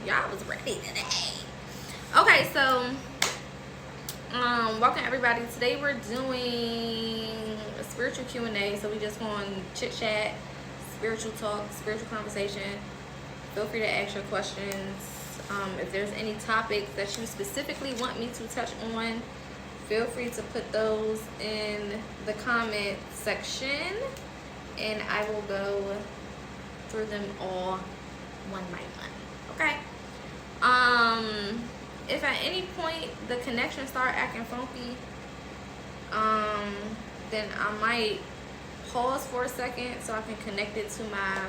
Y'all was ready today. Okay, so welcome everybody. Today we're doing a spiritual Q&A. So we just going chit chat, spiritual talk, spiritual conversation. Feel free to ask your questions. If there's any topics that you specifically want me to touch on, feel free to put those in the comment section, and I will go through them all one by one. Okay. If at any point the connection start acting funky, then I might pause for a second so I can connect it to my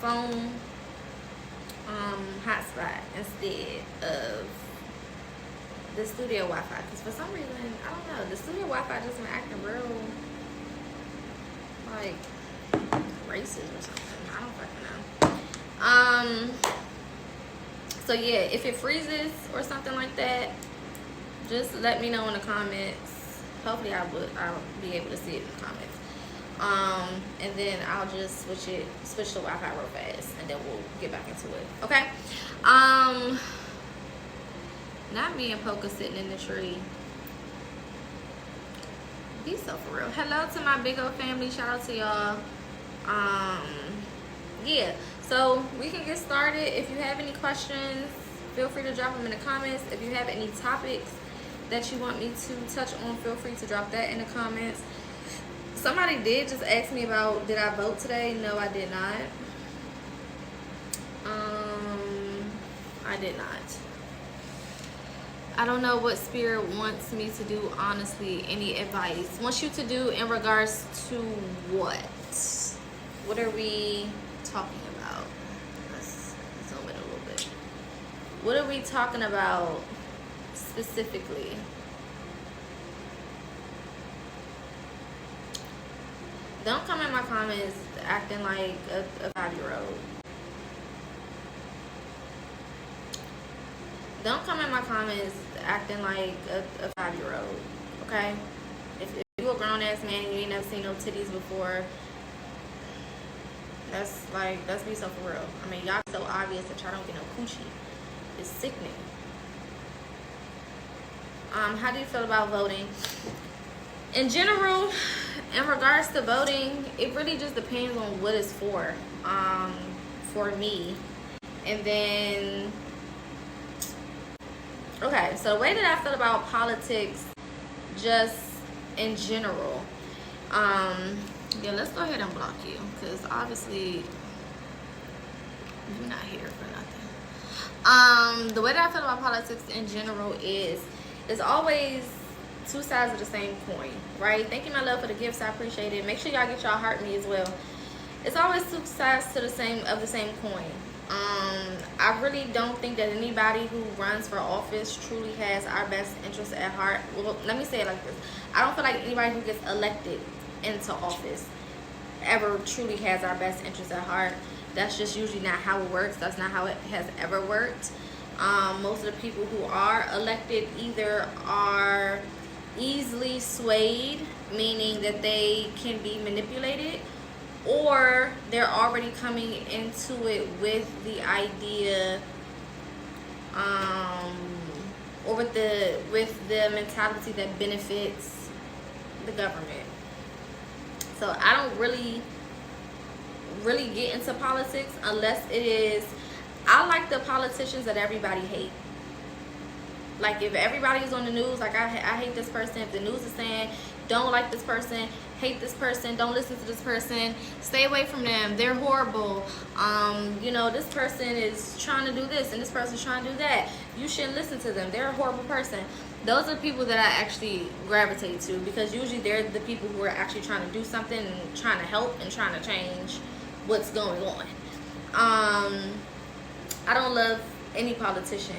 phone hotspot instead of the studio Wi-Fi, because for some reason, I don't know, the studio Wi-Fi just been acting real like racist or something. I don't fucking know. So yeah, if it freezes or something like that, just let me know in the comments. Hopefully I'll be able to see it in the comments. And then I'll just switch the Wi-Fi real fast, and then we'll get back into it. Okay. Not me and Poca sitting in the tree. Be so for real. Hello to my big old family. Shout out to y'all. Yeah. So we can get started. If you have any questions, feel free to drop them in the comments. If you have any topics that you want me to touch on, feel free to drop that in the comments. Somebody did just ask me about, did I vote today? No, I did not. I did not. I don't know what spirit wants me to do, honestly. Any advice? Wants you to do in regards to what? What are we talking about? Let's zoom in a little bit. What are we talking about specifically? Don't come in my comments acting like a 5-year-old. Don't come in my comments acting like a 5-year-old, okay? If you a grown-ass man and you ain't never seen no titties before, let's be so for real. I mean, y'all so obvious that y'all don't get no coochie. It's sickening. How do you feel about voting? In general, in regards to voting, it really just depends on what it's for me. And then, okay, so the way that I feel about politics, just in general, yeah, let's go ahead and block you, because obviously you're not here for nothing. The way that I feel about politics in general is it's always two sides of the same coin, right? Thank you, my love, for the gifts. I appreciate it. Make sure y'all get y'all heart me as well. It's always two sides to the same coin. I really don't think that anybody who runs for office truly has our best interests at heart. Well, let me say it like this. I don't feel like anybody who gets elected into office ever truly has our best interests at heart. That's just usually not how it works. That's not how it has ever worked. Most of the people who are elected either are easily swayed, meaning that they can be manipulated, or they're already coming into it with the idea, or with the mentality that benefits the government. So I don't really get into politics unless it is, I like the politicians that everybody hates. Like, if everybody's on the news, like, I hate this person. If the news is saying, don't like this person, hate this person, don't listen to this person, stay away from them, they're horrible, you know, this person is trying to do this and this person's trying to do that, you shouldn't listen to them, they're a horrible person. Those are people that I actually gravitate to, because usually they're the people who are actually trying to do something and trying to help and trying to change what's going on. I don't love any politician.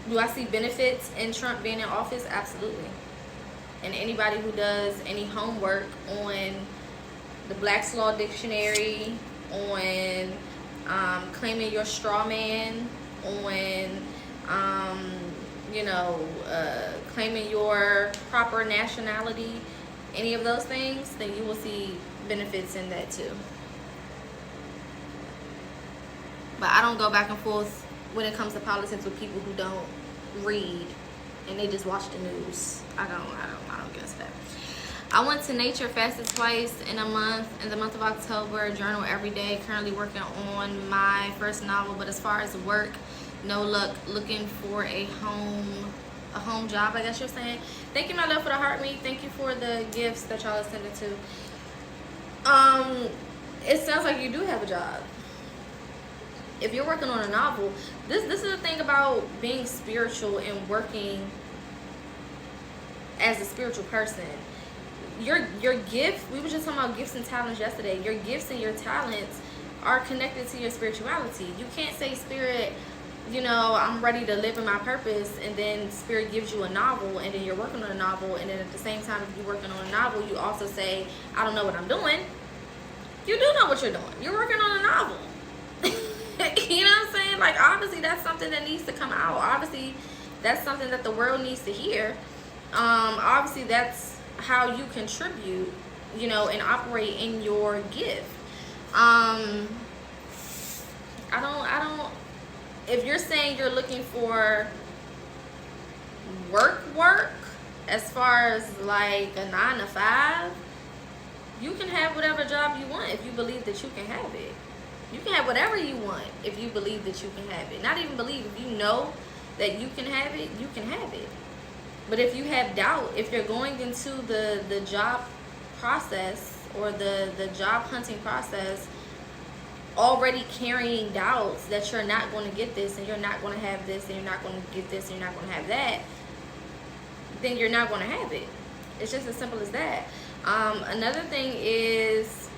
Do I see benefits in Trump being in office? Absolutely. And anybody who does any homework on the Black's Law Dictionary, on claiming your straw man, on claiming your proper nationality, any of those things, then you will see benefits in that too. But I don't go back and forth when it comes to politics with people who don't read and they just watch the news. I don't get into that. I went to nature, fasted twice in a month, in the month of October, journal every day, currently working on my first novel. But as far as work, no luck, looking for a home job, I guess you're saying. Thank you, my love, for the heart me. Thank you for the gifts that y'all sent it to. It sounds like you do have a job. If you're working on a novel, this is the thing about being spiritual and working as a spiritual person. Your gift, we were just talking about gifts and talents yesterday. Your gifts and your talents are connected to your spirituality. You can't say, Spirit, you know, I'm ready to live in my purpose, and then Spirit gives you a novel, and then you're working on a novel, and then at the same time, if you're working on a novel, you also say, I don't know what I'm doing. You do know what you're doing. You're working on a novel. You know what I'm saying? Like, obviously, that's something that needs to come out. Obviously, that's something that the world needs to hear. Obviously, that's how you contribute, you know, and operate in your gift. I don't, if you're saying you're looking for work, as far as like a 9 to 5, you can have whatever job you want if you believe that you can have it. You can have whatever you want if you believe that you can have it. Not even believe, if you know that you can have it, you can have it. But if you have doubt, if you're going into the job process or the job hunting process already carrying doubts that you're not going to get this, and you're not going to have this, and you're not going to get this, and you're not going to have that, then you're not going to have it. It's just as simple as that. Another thing is,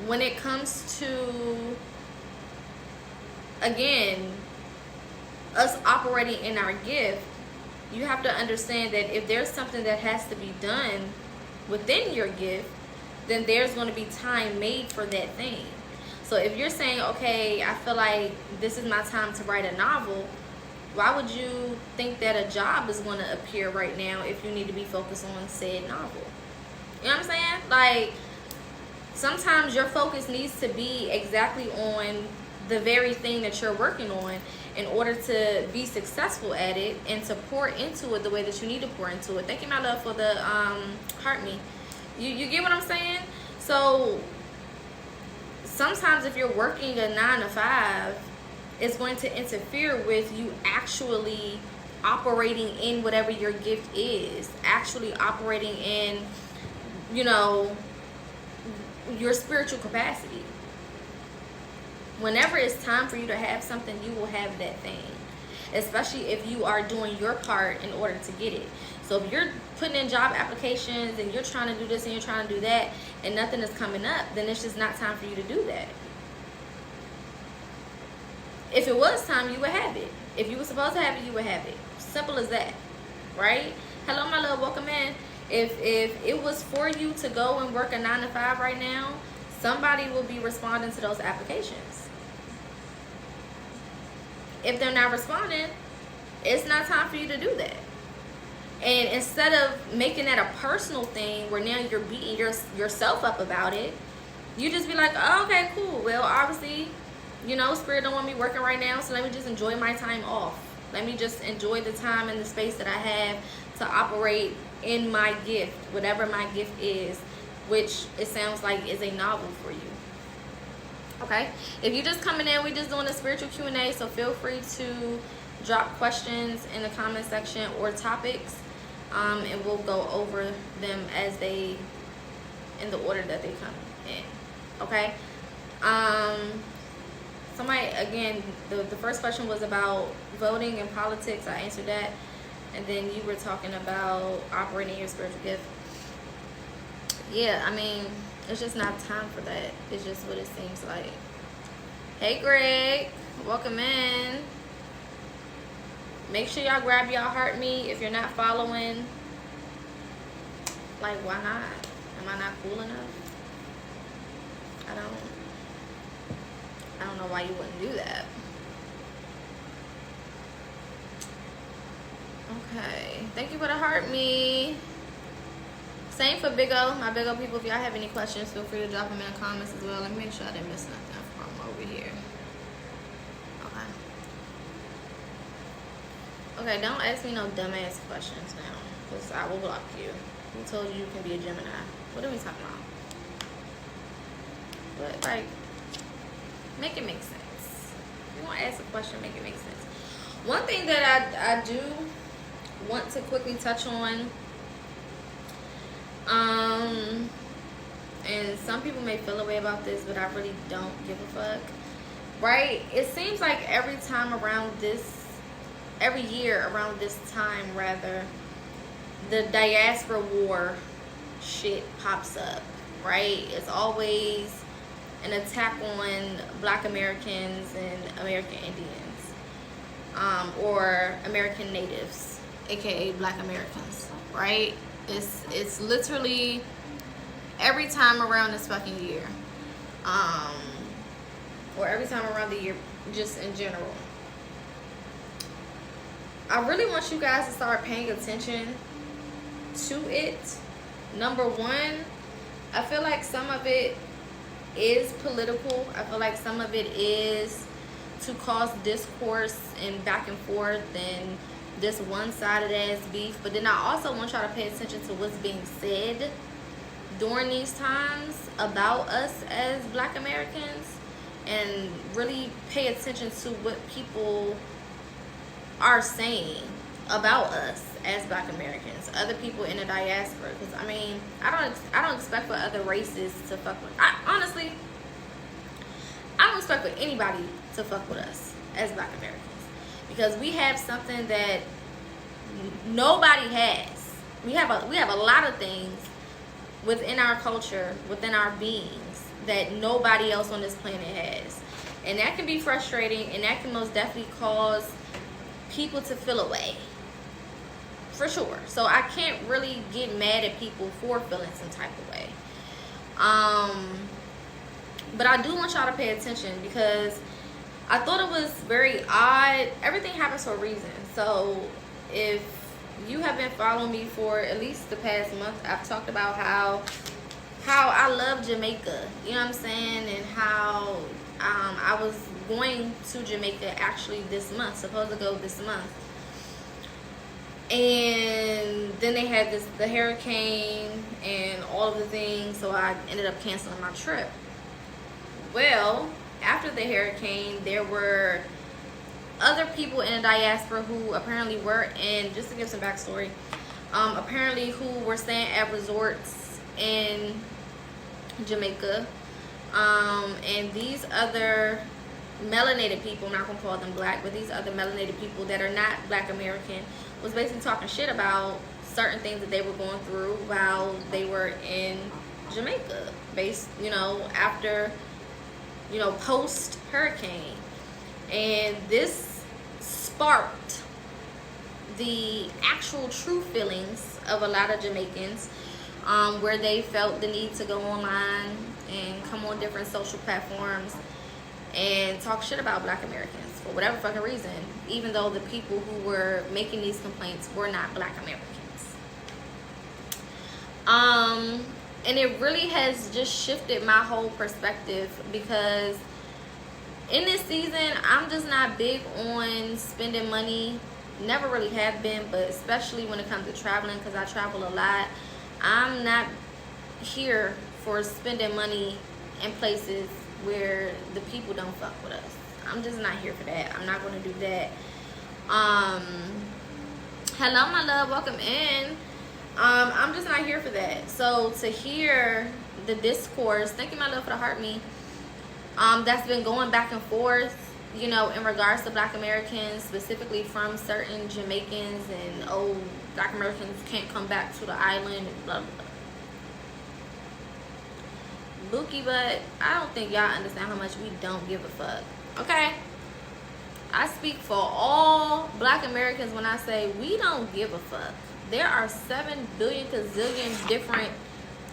when it comes to, again, us operating in our gift, you have to understand that if there's something that has to be done within your gift, then there's going to be time made for that thing. So if you're saying, okay, I feel like this is my time to write a novel, why would you think that a job is going to appear right now if you need to be focused on said novel? You know what I'm saying? Like, sometimes your focus needs to be exactly on the very thing that you're working on in order to be successful at it and to pour into it the way that you need to pour into it. Thank you, my love, for the heart me. You get what I'm saying? So sometimes if you're working a 9 to 5, it's going to interfere with you actually operating in whatever your gift is, actually operating in, you know, your spiritual capacity. Whenever it's time for you to have something, you will have that thing, especially if you are doing your part in order to get it. So if you're putting in job applications and you're trying to do this and you're trying to do that and nothing is coming up, then it's just not time for you to do that. If it was time, you would have it. If you were supposed to have it, you would have it. Simple as that, right? Hello, my love, welcome in. If it was for you to go and work a 9 to 5 right now, somebody will be responding to those applications. If they're not responding, it's not time for you to do that. And instead of making that a personal thing where now you're beating yourself up about it, you just be like, oh, okay, cool. Well, obviously, you know, Spirit don't want me working right now, so let me just enjoy my time off. Let me just enjoy the time and the space that I have to operate in my gift, whatever my gift is, which it sounds like is a novel for you. Okay? If you're just coming in, we're just doing a spiritual Q&A, so feel free to drop questions in the comment section or topics, and we'll go over them as they, in the order that they come in. Okay? Somebody, again, the first question was about voting and politics. I answered that. And then you were talking about operating your spiritual gift. Yeah, I mean, it's just not time for that. It's just what it seems like. Hey, Greg. Welcome in. Make sure y'all grab y'all heart me. If you're not following, like, why not? Am I not cool enough? I don't know why you wouldn't do that. Okay. Thank you for the heart me. Same for Big O, my Big O people. If y'all have any questions, feel free to drop them in the comments as well. Let me make sure I didn't miss nothing from over here. Okay, don't ask me no dumbass questions now, because I will block you. Who told you you can be a Gemini? What are we talking about? But, like, make it make sense. If you want to ask a question, make it make sense. One thing that I do want to quickly touch on, and some people may feel a way about this, but I really don't give a fuck, right? It seems like every year around this time, rather, the diaspora war shit pops up, right? It's always an attack on Black Americans and American Indians, or American natives, aka Black Americans, right? It's literally every time around this fucking year, or every time around the year, just in general. I really want you guys to start paying attention to it. Number one, I feel like some of it is political. I feel like some of it is to cause discourse and back and forth and this one-sided ass beef. But then I also want y'all to pay attention to what's being said during these times about us as Black Americans, and really pay attention to what people are saying about us as Black Americans, other people in the diaspora. Because I mean, I don't expect for other races to fuck with. Honestly, I don't expect for anybody to fuck with us as Black Americans, because we have something that nobody has. We have a lot of things within our culture, within our beings, that nobody else on this planet has, and that can be frustrating, and that can most definitely cause people to feel away, for sure. So I can't really get mad at people for feeling some type of way. But I do want y'all to pay attention, because I thought it was very odd. Everything happens for a reason. So if you have been following me for at least the past month, I've talked about how I love Jamaica, you know what I'm saying, and how I was going to Jamaica actually this month, supposed to go this month, and then they had the hurricane and all of the things, so I ended up canceling my trip. Well, after the hurricane, there were other people in the diaspora who apparently were in, just to give some backstory, apparently who were staying at resorts in Jamaica, and these other melanated people, I'm not gonna call them Black, but these other melanated people that are not Black American was basically talking shit about certain things that they were going through while they were in Jamaica, after, post hurricane. And this sparked the actual true feelings of a lot of Jamaicans, where they felt the need to go online and come on different social platforms and talk shit about Black Americans for whatever fucking reason, even though the people who were making these complaints were not Black Americans. And it really has just shifted my whole perspective, because in this season, I'm just not big on spending money. Never really have been, but especially when it comes to traveling, because I travel a lot. I'm not here for spending money in places where the people don't fuck with us. I'm just not here for that. I'm not going to do that. Hello, my love. Welcome in. I'm just not here for that. So to hear the discourse, thank you, my love, for the heart me, that's been going back and forth, in regards to Black Americans, specifically from certain Jamaicans, and Black Americans can't come back to the island, and blah, blah, blah. Bookie, but I don't think y'all understand how much we don't give a fuck, okay? I speak for all Black Americans when I say we don't give a fuck. There are 7 billion gazillion different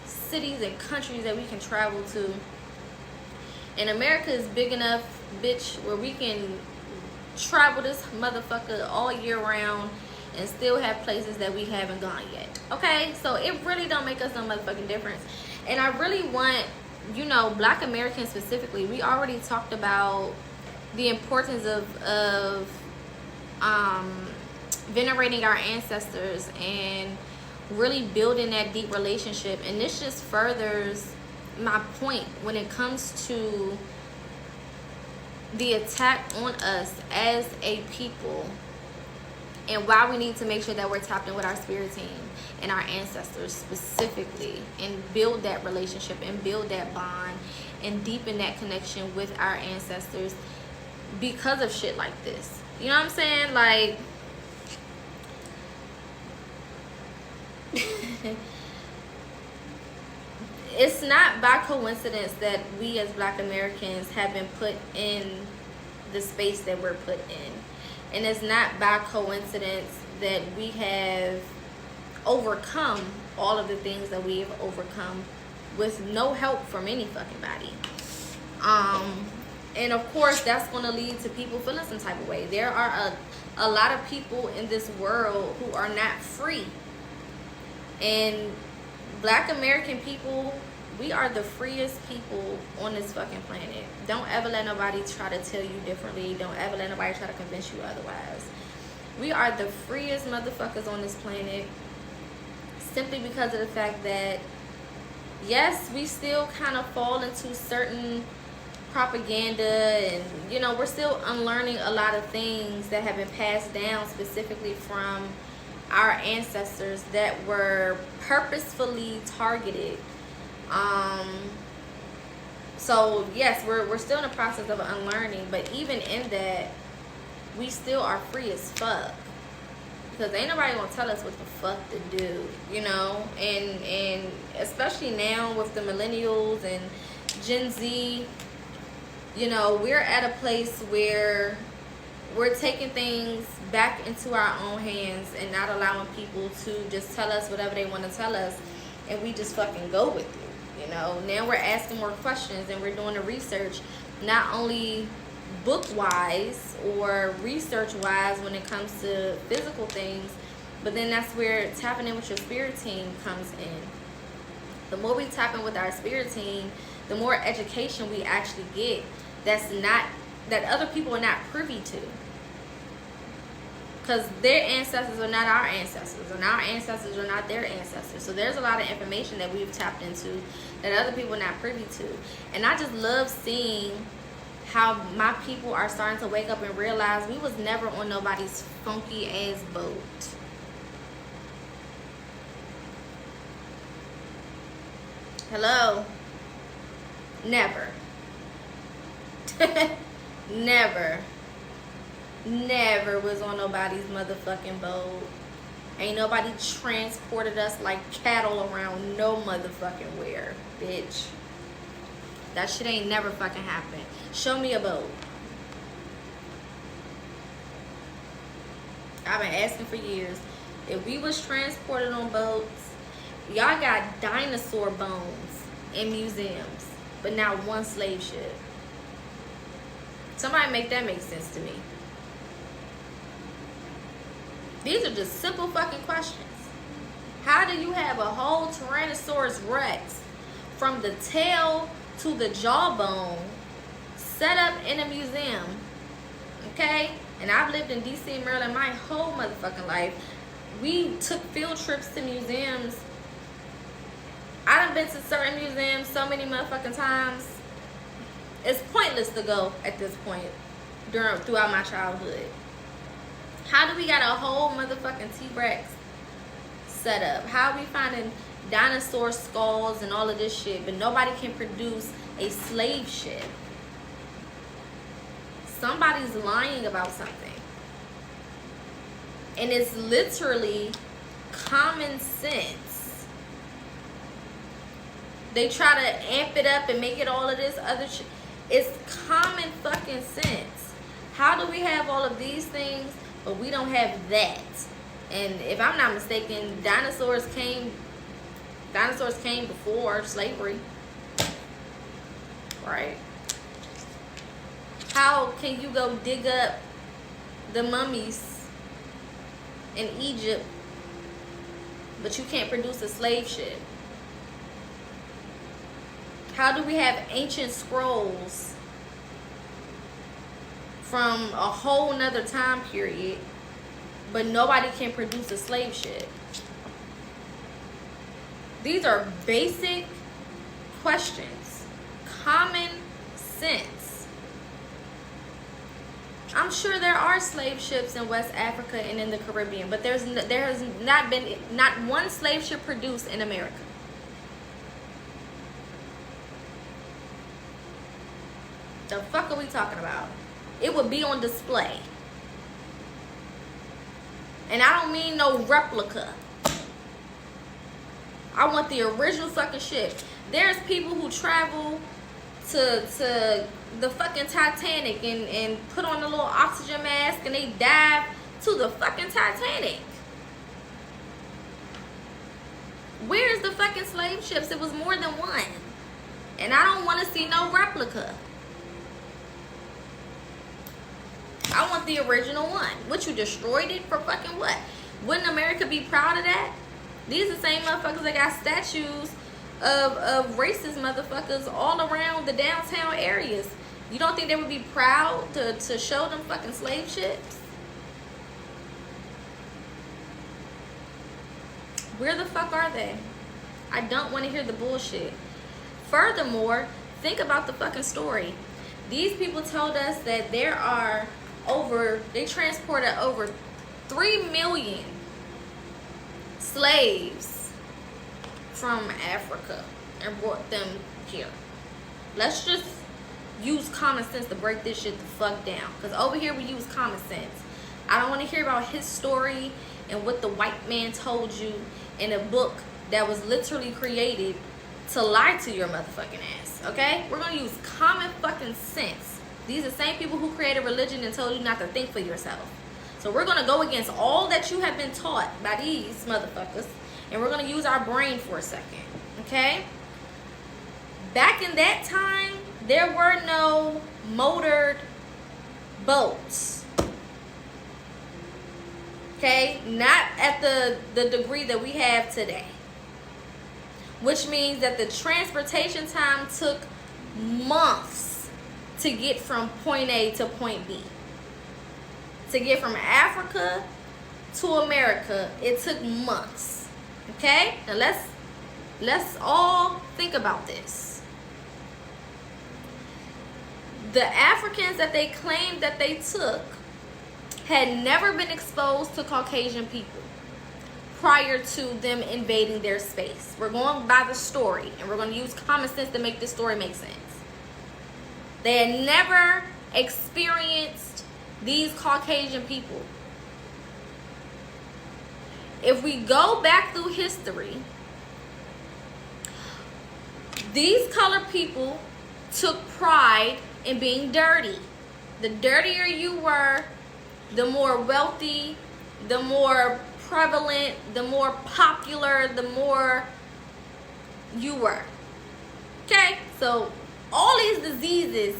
cities and countries that we can travel to. And America is big enough, bitch, where we can travel this motherfucker all year round and still have places that we haven't gone yet. Okay, so it really don't make us no motherfucking difference. And I really want, you know, Black Americans specifically, we already talked about the importance of venerating our ancestors and really building that deep relationship. And this just furthers my point when it comes to the attack on us as a people, and why we need to make sure that we're tapped in with our spirit team and our ancestors specifically, and build that relationship and build that bond and deepen that connection with our ancestors because of shit like this. You know what I'm saying? Like, it's not by coincidence that we as Black Americans have been put in the space that we're put in. And it's not by coincidence that we have overcome all of the things that we have overcome with no help from any fucking body. And of course, that's going to lead to people feeling some type of way. There are a lot of people in this world who are not free. And Black American people, we are the freest people on this fucking planet. Don't ever let nobody try to tell you differently. Don't ever let nobody try to convince you otherwise. We are the freest motherfuckers on this planet, simply because of the fact that, yes, we still kind of fall into certain propaganda, and, you know, we're still unlearning a lot of things that have been passed down specifically from our ancestors that were purposefully targeted. So yes, we're still in the process of unlearning, but even in that, we still are free as fuck, because ain't nobody gonna tell us what the fuck to do, you know. And especially now with the millennials and Gen Z, you know, we're at a place where we're taking things back into our own hands and not allowing people to just tell us whatever they want to tell us, and we just fucking go with it. You know, now we're asking more questions, and we're doing the research, not only book wise or research wise when it comes to physical things, but then that's where tapping in with your spirit team comes in. The more we tap in with our spirit team, the more education we actually get that other people are not privy to, because their ancestors are not our ancestors, and our ancestors are not their ancestors. So there's a lot of information that we've tapped into that other people are not privy to. And I just love seeing how my people are starting to wake up and realize we was never on nobody's funky ass boat. Hello? Never. Never was on nobody's motherfucking boat. Ain't nobody transported us like cattle around no motherfucking where, bitch. That shit ain't never fucking happened. Show me a boat. I've been asking for years. If we was transported on boats, y'all got dinosaur bones in museums, but not one slave ship. Somebody make that make sense to me. These are just simple fucking questions. How do you have a whole Tyrannosaurus Rex from the tail to the jawbone set up in a museum? Okay? And I've lived in DC and Maryland my whole motherfucking life. We took field trips to museums. I done been to certain museums so many motherfucking times. It's pointless to go at this point throughout my childhood. How do we got a whole motherfucking T-Rex set up? How are we finding dinosaur skulls and all of this shit, but nobody can produce a slave ship? Somebody's lying about something. And it's literally common sense. They try to amp it up and make it all of this other shit. It's common fucking sense. How do we have all of these things, but we don't have that? And if I'm not mistaken, dinosaurs came before slavery, right? How can you go dig up the mummies in Egypt, but you can't produce a slave ship? How do we have ancient scrolls from a whole nother time period, but nobody can produce a slave ship? These are basic questions, common sense. I'm sure there are slave ships in West Africa and in the Caribbean, but there has not been not one slave ship produced in America. The fuck are we talking about? It would be on display. And I don't mean no replica. I want the original fucking ship. There's people who travel to the fucking Titanic and put on a little oxygen mask and they dive to the fucking Titanic. Where's the fucking slave ships? It was more than one. And I don't want to see no replica. I want the original one. What, you destroyed it for fucking what? Wouldn't America be proud of that? These are the same motherfuckers that got statues of racist motherfuckers all around the downtown areas. You don't think they would be proud to show them fucking slave ships? Where the fuck are they? I don't want to hear the bullshit. Furthermore, think about the fucking story. These people told us that there are they transported over 3 million slaves from Africa and brought them here. Let's just use common sense to break this shit the fuck down. Because over here we use common sense. I don't want to hear about his story and what the white man told you in a book that was literally created to lie to your motherfucking ass. Okay? We're going to use common fucking sense. These are the same people who created religion and told you not to think for yourself. So we're going to go against all that you have been taught by these motherfuckers. And we're going to use our brain for a second. Okay? Back in that time, there were no motored boats. Okay? Not at the degree that we have today. Which means that the transportation time took months to get from point A to point B. To get from Africa to America, it took months. Okay? Now let's all think about this. The Africans that they claimed that they took had never been exposed to Caucasian people prior to them invading their space. We're going by the story, and we're going to use common sense to make this story make sense. They had never experienced these Caucasian people. If we go back through history, these colored people took pride in being dirty. The dirtier you were, the more wealthy, the more prevalent, the more popular, the more you were. Okay? So all these diseases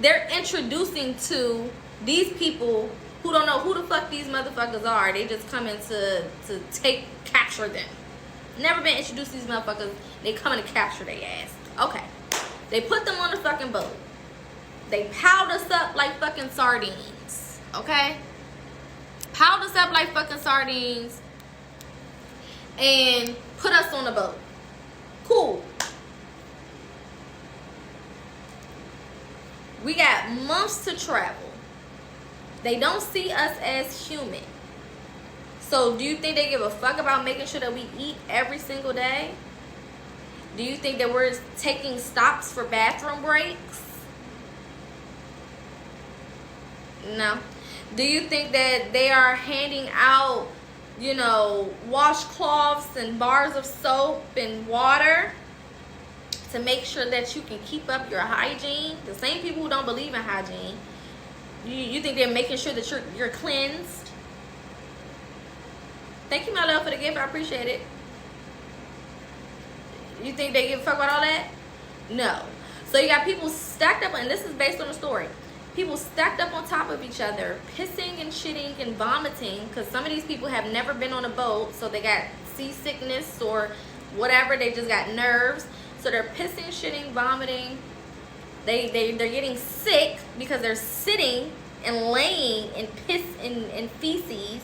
they're introducing to these people who don't know who the fuck these motherfuckers are. They just come in to capture them. Never been introduced to these motherfuckers. They come in to capture their ass. Okay. They put them on the fucking boat. They piled us up like fucking sardines. Okay? Piled us up like fucking sardines and put us on the boat. Cool. We got months to travel. They don't see us as human. So do you think they give a fuck about making sure that we eat every single day? Do you think that we're taking stops for bathroom breaks? No. Do you think that they are handing out, washcloths and bars of soap and water to make sure that you can keep up your hygiene? The same people who don't believe in hygiene, you think they're making sure that you're cleansed? Thank you, my love, for the gift. I appreciate it. You think they give a fuck about all that? No. So you got people stacked up, and this is based on the story. people stacked up on top of each other, pissing and shitting and vomiting, because some of these people have never been on a boat, so they got seasickness or whatever, they just got nerves. So they're pissing, shitting, vomiting. They're getting sick because they're sitting and laying in piss and feces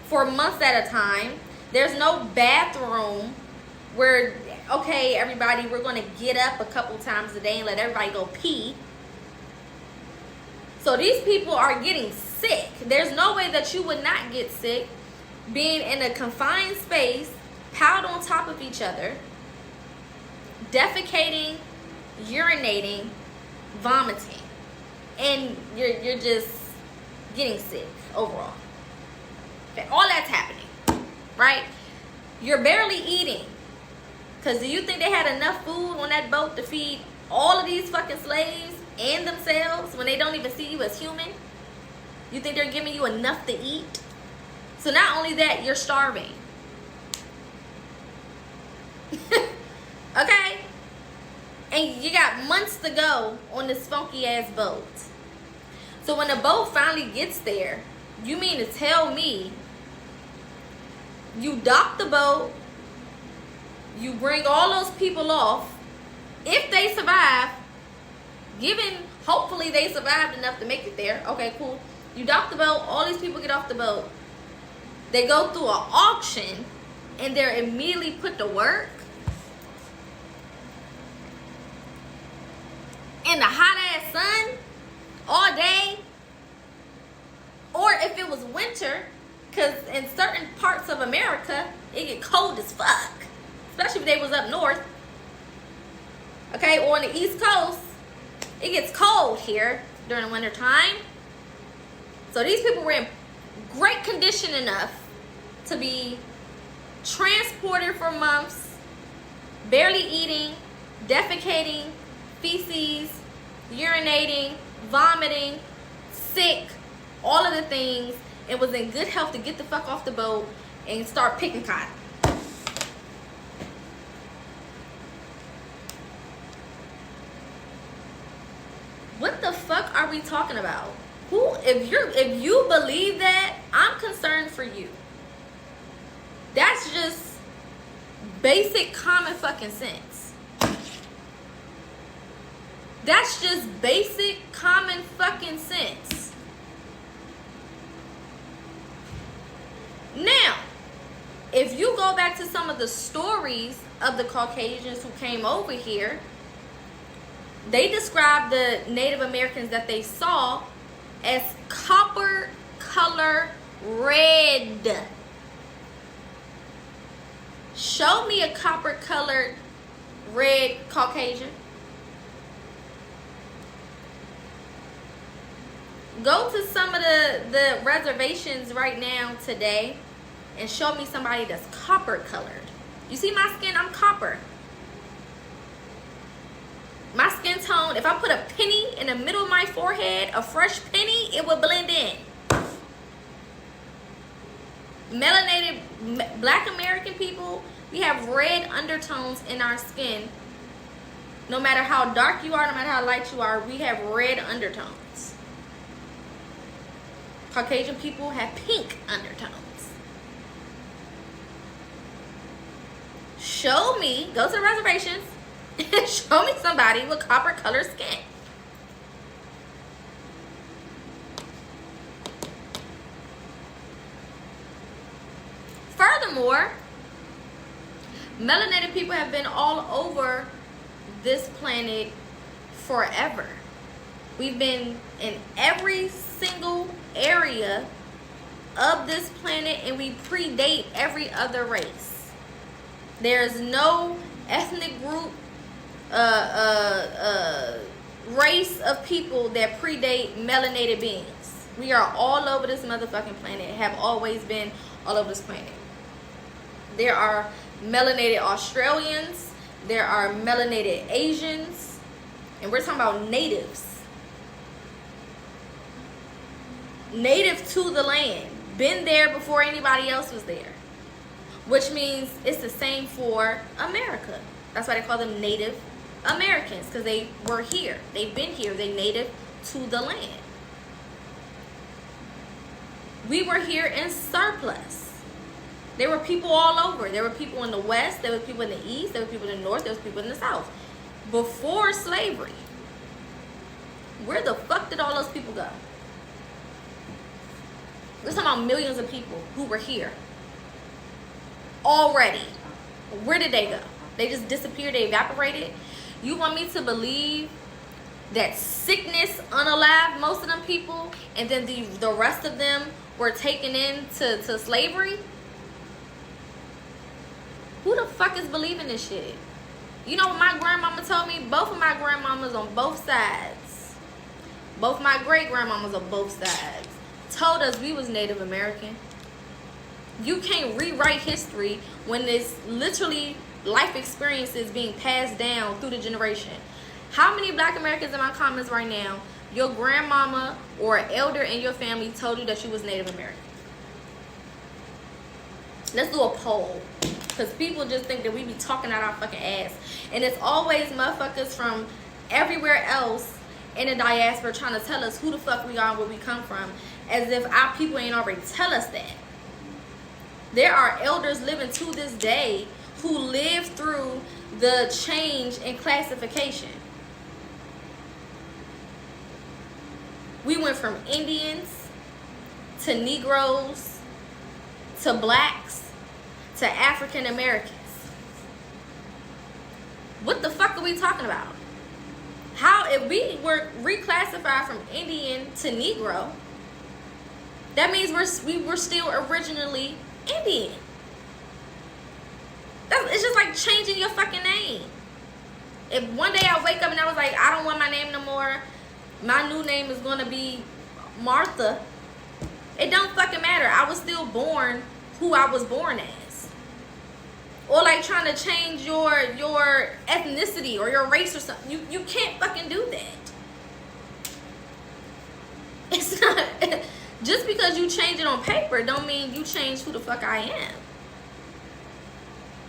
for months at a time. There's no bathroom where, okay, everybody, we're going to get up a couple times a day and let everybody go pee. So these people are getting sick. There's no way that you would not get sick being in a confined space, piled on top of each other, defecating, urinating, vomiting, and you're just getting sick overall. Okay, all that's happening, right? You're barely eating, because do you think they had enough food on that boat to feed all of these fucking slaves and themselves when they don't even see you as human? You think they're giving you enough to eat? So not only that, you're starving. Okay? And you got months to go on this funky ass boat. So when the boat finally gets there, you mean to tell me you dock the boat, you bring all those people off, if they survive, given hopefully they survived enough to make it there, okay, cool. You dock the boat, all these people get off the boat, they go through an auction, and they're immediately put to work in the hot ass sun all day. Or if it was winter, because in certain parts of America it get cold as fuck, especially if they was up north, okay, or on the East Coast it gets cold here during the winter time. So these people were in great condition enough to be transported for months, barely eating, defecating, feces, urinating, vomiting, sick, all of the things, and was in good health to get the fuck off the boat and start picking cotton. What the fuck are we talking about? If you believe that, I'm concerned for you. That's just basic common fucking sense. That's just basic common fucking sense. Now, if you go back to some of the stories of the Caucasians who came over here, they described the Native Americans that they saw as copper color red. Show me a copper colored red Caucasian. Go to some of the reservations right now today and show me somebody that's copper colored. You see my skin? I'm copper. My skin tone, if I put a penny in the middle of my forehead, a fresh penny, it would blend in. Melanated Black American people, we have red undertones in our skin. No matter how dark you are, no matter how light you are, we have red undertones. Caucasian people have pink undertones. Show me, go to the reservations, and show me somebody with copper colored skin. Furthermore, melanated people have been all over this planet forever. We've been in every single area of this planet, and we predate every other race. There's no ethnic group, race of people that predate melanated beings. We are all over this motherfucking planet, have always been all over this planet. There are melanated Australians, there are melanated Asians, and we're talking about natives. Native to the land, been there before anybody else was there, which means it's the same for America. That's why they call them Native Americans, because they were here, they've been here, they native to the land. We were here in surplus. There were people all over. There were people in the West. There were people in the East. There were people in the North. There were people in the South. Before slavery, where the fuck did all those people go? We're talking about millions of people who were here already. Where did they go? They just disappeared. They evaporated. You want me to believe that sickness unalived most of them people, and then the rest of them were taken into slavery? Who the fuck is believing this shit? You know what my grandmama told me? Both of my grandmamas on both sides, both my great grandmamas on both sides, told us we was Native American. You can't rewrite history when it's literally life experiences being passed down through the generation. How many black Americans in my comments right now, your grandmama or an elder in your family told you that you was Native American? Let's do a poll. Because people just think that we be talking out our fucking ass. And it's always motherfuckers from everywhere else in the diaspora trying to tell us who the fuck we are and where we come from. As if our people ain't already tell us that. There are elders living to this day who lived through the change in classification. We went from Indians to Negroes to blacks to African Americans. What the fuck are we talking about? How, if we were reclassified from Indian to Negro, that means we were still originally Indian. It's just like changing your fucking name. If one day I wake up and I was like, I don't want my name no more, my new name is gonna be Martha, it don't fucking matter. I was still born who I was born as. Or like trying to change your ethnicity or your race or something. You can't fucking do that. It's not just because you change it on paper don't mean you change who the fuck I am.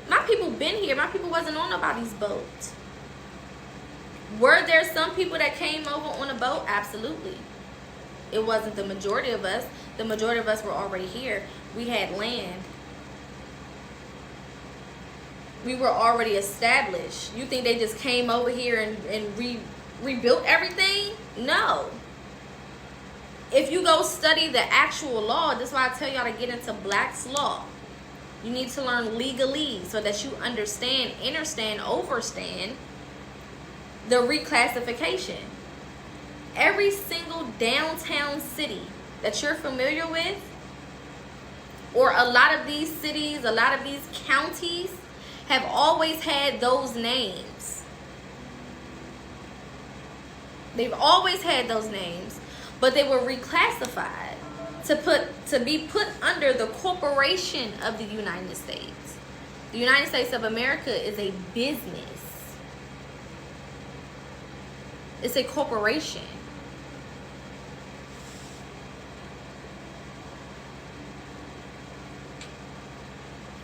My people been here. My people wasn't on nobody's boat. Were there some people that came over on a boat? Absolutely. It wasn't the majority of us. The majority of us were already here. We had land. We were already established. You think they just came over here and rebuilt everything? No. If you go study the actual law, that's why I tell y'all to get into Black's Law. You need to learn legalese so that you understand, understand the reclassification. Every single downtown city that you're familiar with, or a lot of these cities, a lot of these counties, have always had those names. They've always had those names, but they were reclassified to be put under the corporation of the United States. The United States of America is a business. It's a corporation.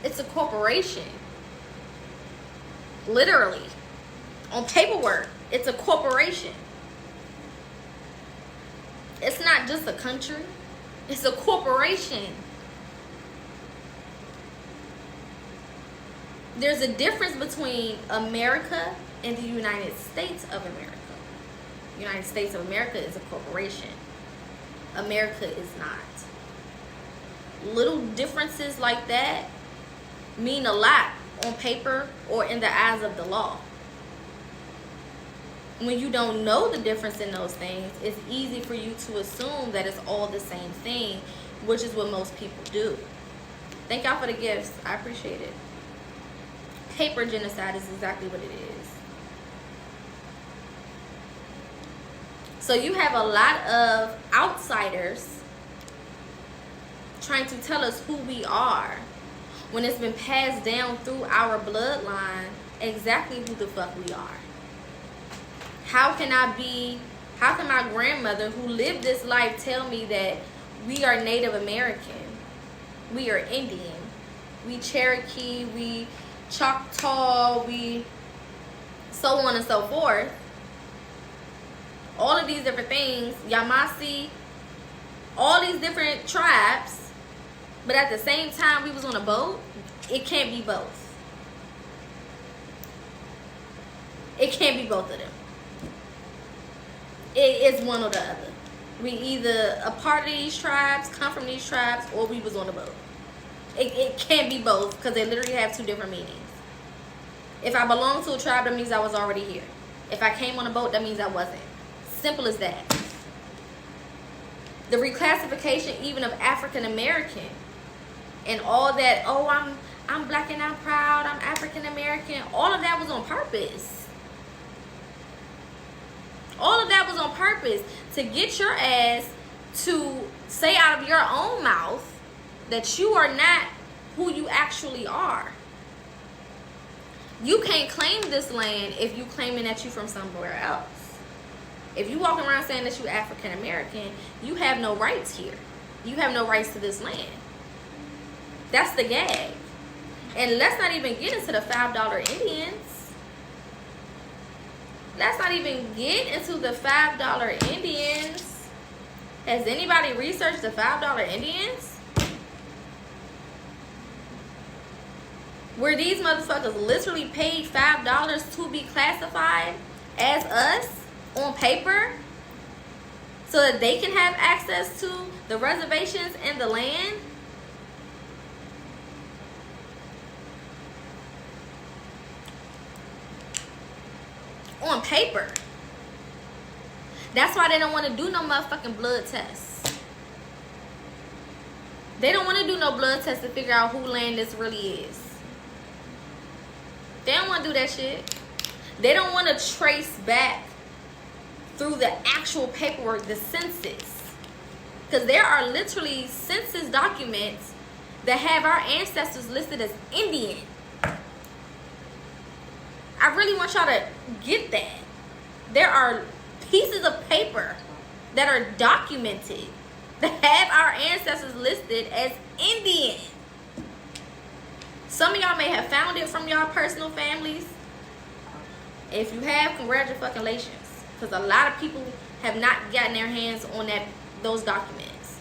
It's a corporation. Literally. On paperwork, it's a corporation. It's not just a country. It's a corporation. There's a difference between America and the United States of America. The United States of America is a corporation. America is not. Little differences like that mean a lot on paper or in the eyes of the law. When you don't know the difference in those things, it's easy for you to assume that it's all the same thing, which is what most people do. Thank y'all for the gifts. I appreciate it. Paper genocide is exactly what it is. So you have a lot of outsiders trying to tell us who we are when it's been passed down through our bloodline exactly who the fuck we are. How can my grandmother who lived this life tell me that we are Native American, we are Indian, we Cherokee, we Choctaw, we so on and so forth? all of these different things, Yamasi, all these different tribes, but at the same time we was on a boat. It can't be both. It can't be both of them. It is one or the other. We either a part of these tribes, come from these tribes, or we was on a boat. It can't be both, because they literally have two different meanings. If I belong to a tribe, that means I was already here. If I came on a boat, that means I wasn't. Simple as that. The reclassification even of African American and all that, oh, I'm black and I'm proud, I'm African American, all of that was on purpose. All of that was on purpose to get your ass to say out of your own mouth that you are not who you actually are. You can't claim this land if you claiming that you from somewhere else. If you walking around saying that you African American, you have no rights here. You have no rights to this land. That's the gag. And let's not even get into the $5 Indians. Let's not even get into the $5 Indians. Has anybody researched the $5 Indians? Where these motherfuckers literally paid $5 to be classified as us on paper so that they can have access to the reservations and the land. On paper. That's why they don't want to do no motherfucking blood tests. They don't want to do no blood tests to figure out who land this really is. They don't want to do that shit. They don't want to trace back through the actual paperwork, the census. Because there are literally census documents that have our ancestors listed as Indian. I really want y'all to get that. There are pieces of paper that are documented that have our ancestors listed as Indian. Some of y'all may have found it from y'all personal families. If you have, congratulations. Because a lot of people have not gotten their hands on those documents.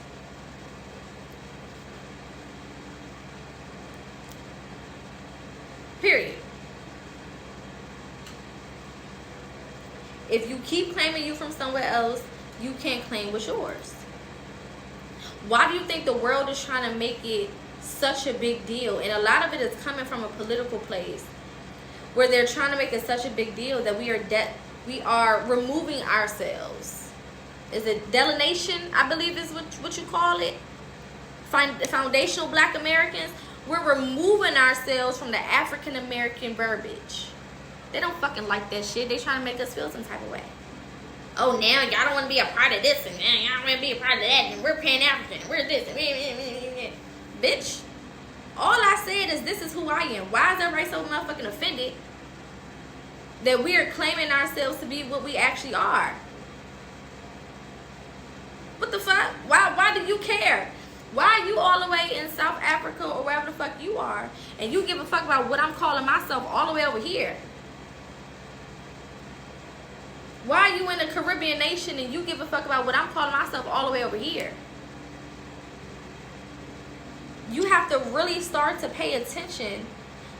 Period. If you keep claiming you from somewhere else, you can't claim what's yours. Why do you think the world is trying to make it such a big deal? And a lot of it is coming from a political place where they're trying to make it such a big deal that we are removing ourselves. Is it delineation, I believe is what you call it? Foundational Black Americans. We're removing ourselves from the African American verbiage. They don't fucking like that shit. They trying to make us feel some type of way. Oh, now y'all don't want to be a part of this, and now y'all don't want to be a part of that, and we're Pan-African, we're this, and bitch. All I said is this is who I am. Why is everybody so motherfucking offended that we are claiming ourselves to be what we actually are? What the fuck? Why do you care? Why are you all the way in South Africa or wherever the fuck you are, and you give a fuck about what I'm calling myself all the way over here? Why are you in a Caribbean nation and you give a fuck about what I'm calling myself all the way over here? You have to really start to pay attention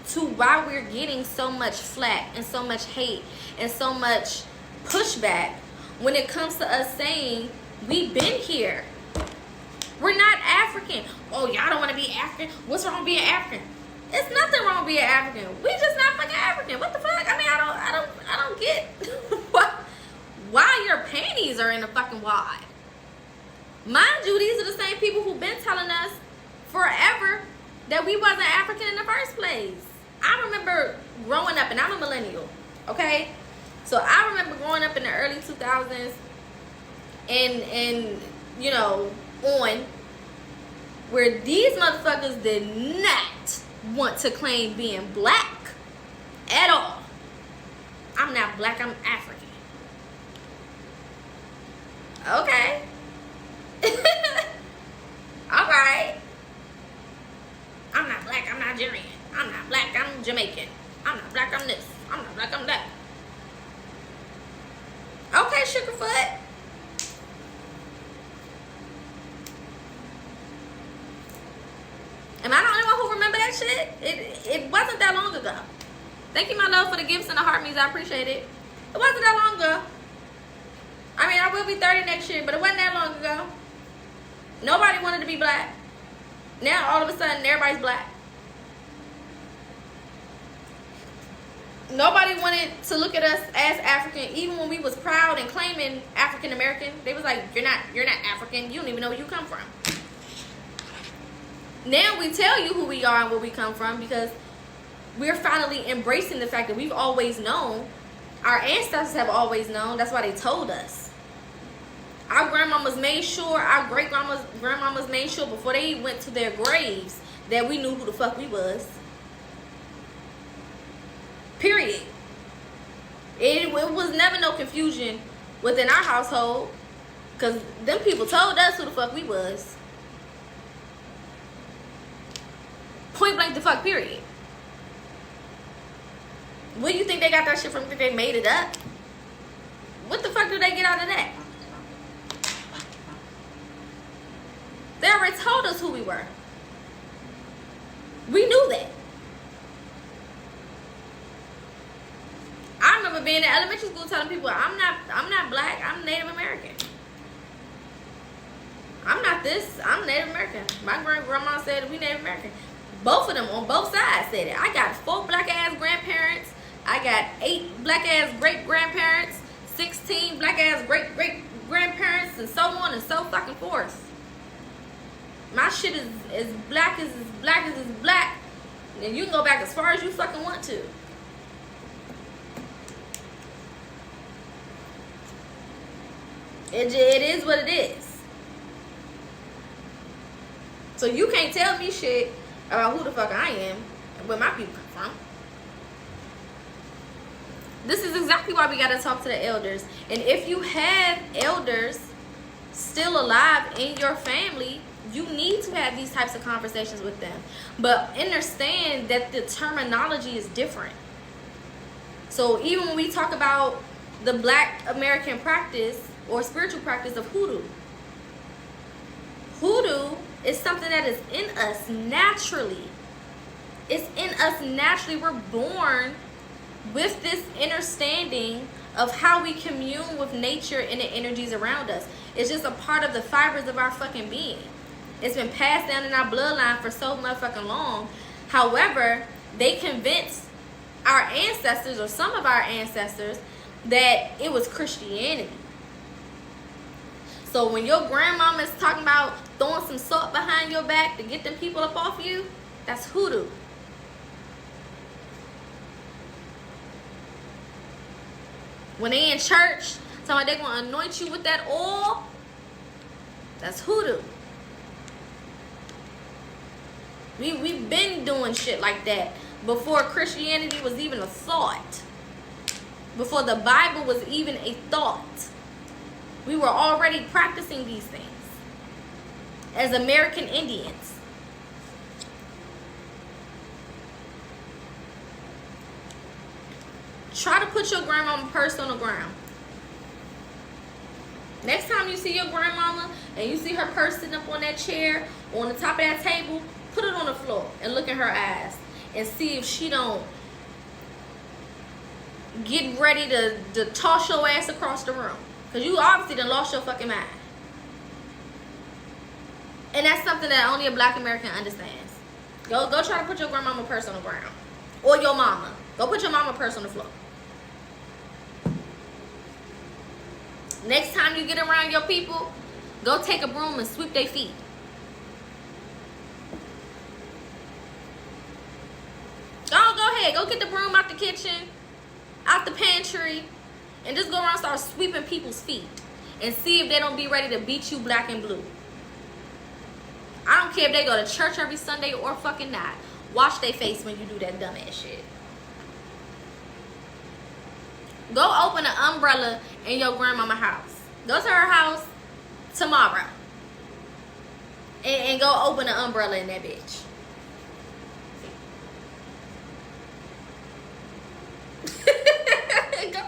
to why we're getting so much flack and so much hate and so much pushback when it comes to us saying we've been here. We're not African. Oh, y'all don't want to be African? What's wrong with being African? It's nothing wrong with being African. We just not fucking African. What the fuck? I mean, I don't get why your panties are in a fucking wad. Mind you, these are the same people who've been telling us forever that we wasn't African in the first place. I remember growing up, and I'm a millennial, okay? So I remember growing up in the early 2000s and you know, on where these motherfuckers did not want to claim being black at all. I'm not black, I'm African. Okay. Alright. I'm not black, I'm Nigerian. I'm not black, I'm Jamaican. I'm not black, I'm this. I'm not black, I'm that. Okay, Sugarfoot. Am I the only one who remember that shit? It wasn't that long ago. Thank you, my love, for the gifts and the heart means. I appreciate it. It wasn't that long ago. I mean, I will be 30 next year, but it wasn't that long ago. Nobody wanted to be black. Now, all of a sudden, everybody's black. Nobody wanted to look at us as African, even when we was proud and claiming African American. They was like, you're not African. You don't even know where you come from. Now we tell you who we are and where we come from because we're finally embracing the fact that we've always known. Our ancestors have always known. That's why they told us. Our grandmamas made sure, our grandmamas made sure before they went to their graves that we knew who the fuck we was. Period. It was never no confusion within our household because them people told us who the fuck we was. Point blank the fuck, period. Where do you think they got that shit from? Think they made it up? What the fuck do they get out of that? They already told us who we were. We knew that. I remember being in elementary school telling people, I'm not black, I'm Native American. I'm not this, I'm Native American. My grandma said we Native American. Both of them on both sides said it. I got 4 black ass grandparents. I got 8 black ass great grandparents, 16 black ass great grandparents, and so on and so fucking forth. My shit is as black as black. And you can go back as far as you fucking want to. It is what it is. So you can't tell me shit about who the fuck I am and where my people come from. This is exactly why we gotta talk to the elders. And if you have elders still alive in your family, you need to have these types of conversations with them. But understand that the terminology is different. So even when we talk about the Black American practice or spiritual practice of hoodoo, hoodoo is something that is in us naturally. It's in us naturally. We're born with this understanding of how we commune with nature and the energies around us. It's just a part of the fibers of our fucking being. It's been passed down in our bloodline for so motherfucking long. However, they convinced our ancestors, or some of our ancestors, that it was Christianity. So when your grandmama is talking about throwing some salt behind your back to get them people up off you, that's hoodoo. When they in church, talking about they gonna anoint you with that oil, that's hoodoo. We've been doing shit like that before Christianity was even a thought. Before the Bible was even a thought. We were already practicing these things as American Indians. Try to put your grandmama purse on the ground. Next time you see your grandmama and you see her purse sitting up on that chair or on the top of that table, put it on the floor and look in her eyes and see if she don't get ready to toss your ass across the room. Because you obviously done lost your fucking mind. And that's something that only a Black American understands. Go try to put your grandmama purse on the ground. Or your mama. Go put your mama purse on the floor. Next time you get around your people, go take a broom and sweep their feet. Go ahead. Go get the broom out the kitchen, out the pantry, and just go around and start sweeping people's feet. And see if they don't be ready to beat you black and blue. I don't care if they go to church every Sunday or fucking not. Wash their face when you do that dumbass shit. Go open an umbrella in your grandmama's house. Go to her house tomorrow. And go open an umbrella in that bitch.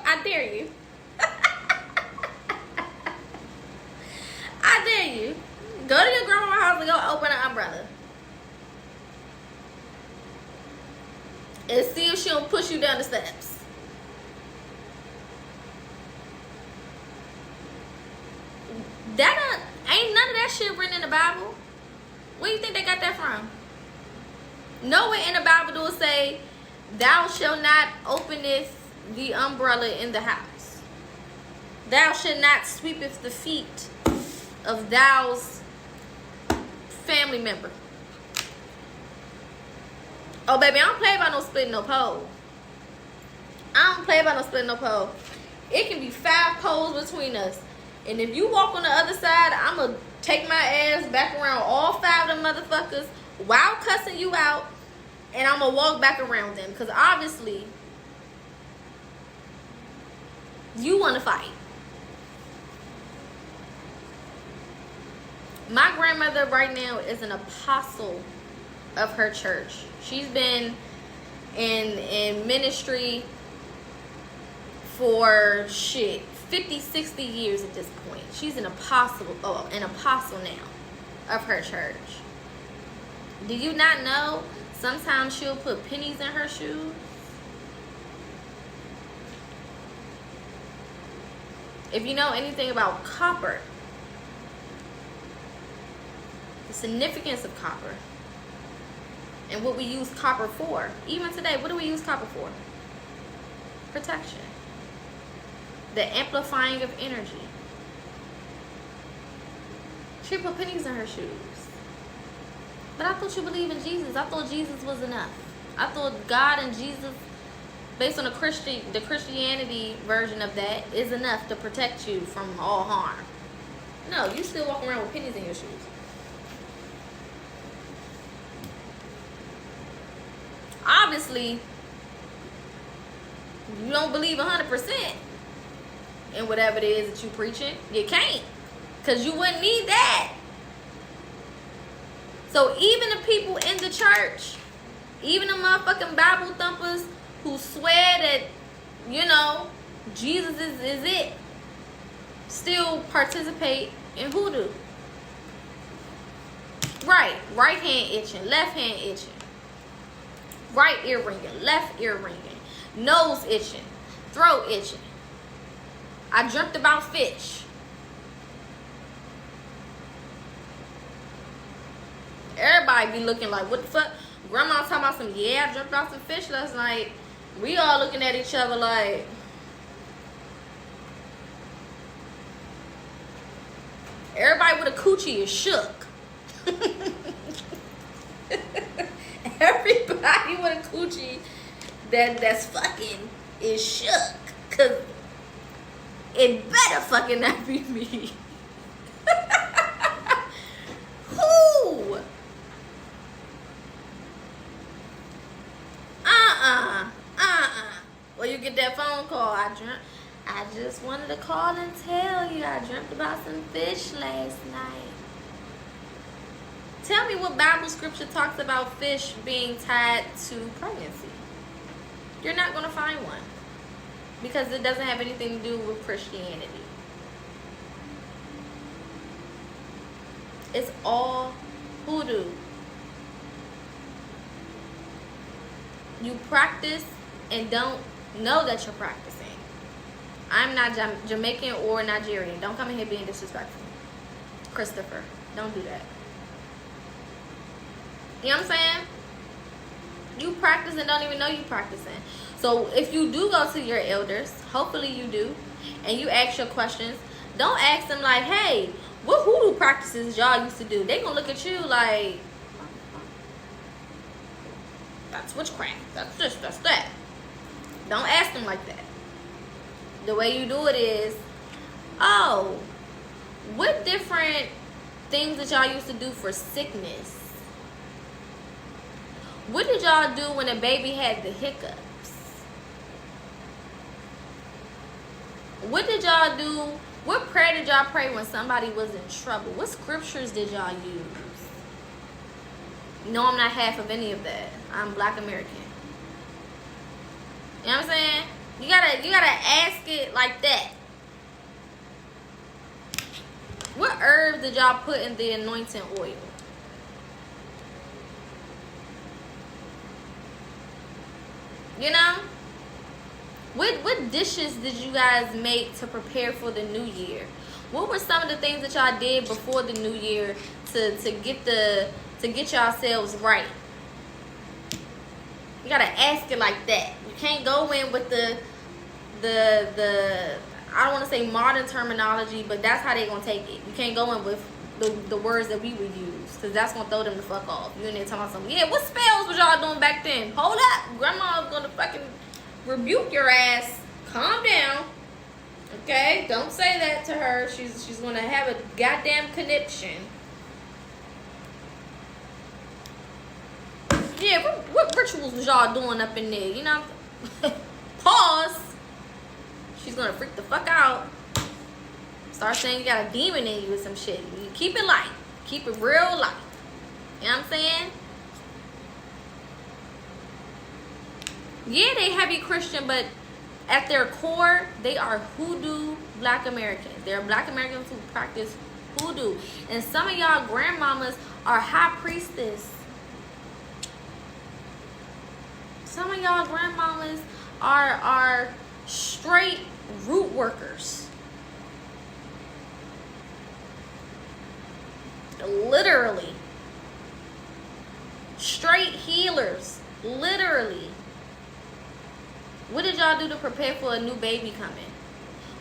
I dare you. she don't push you down the steps. That ain't none of that shit written in the Bible. Where do you think they got that from? Nowhere in the Bible do it say, thou shalt not openeth the umbrella in the house. Thou shalt not sweepeth the feet of thou's family member. Oh, baby, I don't play about no splitting no pole. I don't play about no splitting no pole. It can be 5 poles between us. And if you walk on the other side, I'm going to take my ass back around all 5 of them motherfuckers while cussing you out. And I'm going to walk back around them. Because obviously, you want to fight. My grandmother right now is an apostle of her church. She's been in ministry for 50, 60 years at this point. She's an apostle now of her church. Do you not know sometimes she'll put pennies in her shoes? If you know anything about copper, the significance of copper, and what we use copper for. Even today, what do we use copper for? Protection. The amplifying of energy. She put pennies in her shoes. But I thought you believed in Jesus. I thought Jesus was enough. I thought God and Jesus, based on the Christianity version of that, is enough to protect you from all harm. No, you still walk around with pennies in your shoes. Obviously, you don't believe 100% in whatever it is that you preaching. You can't, because you wouldn't need that. So even the people in the church, even the motherfucking Bible thumpers who swear that, you know, Jesus is it, still participate in hoodoo. Right hand itching, left hand itching. Right ear ringing, left ear ringing, nose itching, throat itching. I dreamt about fish. Everybody be looking like, what the fuck? Grandma talking about some, yeah, I dreamt about some fish last night. We all looking at each other like, everybody with a coochie is shook. Everybody with a coochie that's fucking is shook. Cause it better fucking not be me. Who? Well, you get that phone call. I just wanted to call and tell you I dreamt about some fish last night. Tell me what Bible scripture talks about fish being tied to pregnancy. You're not going to find one. Because it doesn't have anything to do with Christianity. It's all hoodoo. You practice and don't know that you're practicing. I'm not Jamaican or Nigerian. Don't come in here being disrespectful. Christopher, don't do that. You know what I'm saying? You practice and don't even know you practicing. So if you do go to your elders, hopefully you do, and you ask your questions, don't ask them like, hey, what hoodoo practices y'all used to do? They gonna look at you like, that's witchcraft. That's this, that's that. Don't ask them like that. The way you do it is, oh, what different things that y'all used to do for sickness? What did y'all do when a baby had the hiccups? What did y'all do? What prayer did y'all pray when somebody was in trouble? What scriptures did y'all use? No, I'm not half of any of that. I'm Black American. You know what I'm saying? You gotta ask it like that. What herbs did y'all put in the anointing oil? You know? What dishes did you guys make to prepare for the new year? What were some of the things that y'all did before the new year to get yourselves right? You gotta ask it like that. You can't go in with the I don't want to say modern terminology, but that's how they gonna take it. You can't go in with the words that we would use, because that's gonna throw them the fuck off. You in there talking about something, yeah, what spells was y'all doing back then? Hold up, grandma's gonna fucking rebuke your ass. Calm down. Okay, don't say that to her. She's gonna have a goddamn conniption. Yeah, what rituals was y'all doing up in there? You know, pause. She's gonna freak the fuck out. Start saying you got a demon in you or some shit. You keep it light. Keep it real light. You know what I'm saying? Yeah, they heavy Christian, but at their core, they are hoodoo black Americans. They're black Americans who practice hoodoo. And some of y'all grandmamas are high priestess. Some of y'all grandmamas are straight root workers. Literally. Straight healers. Literally. What did y'all do to prepare for a new baby coming?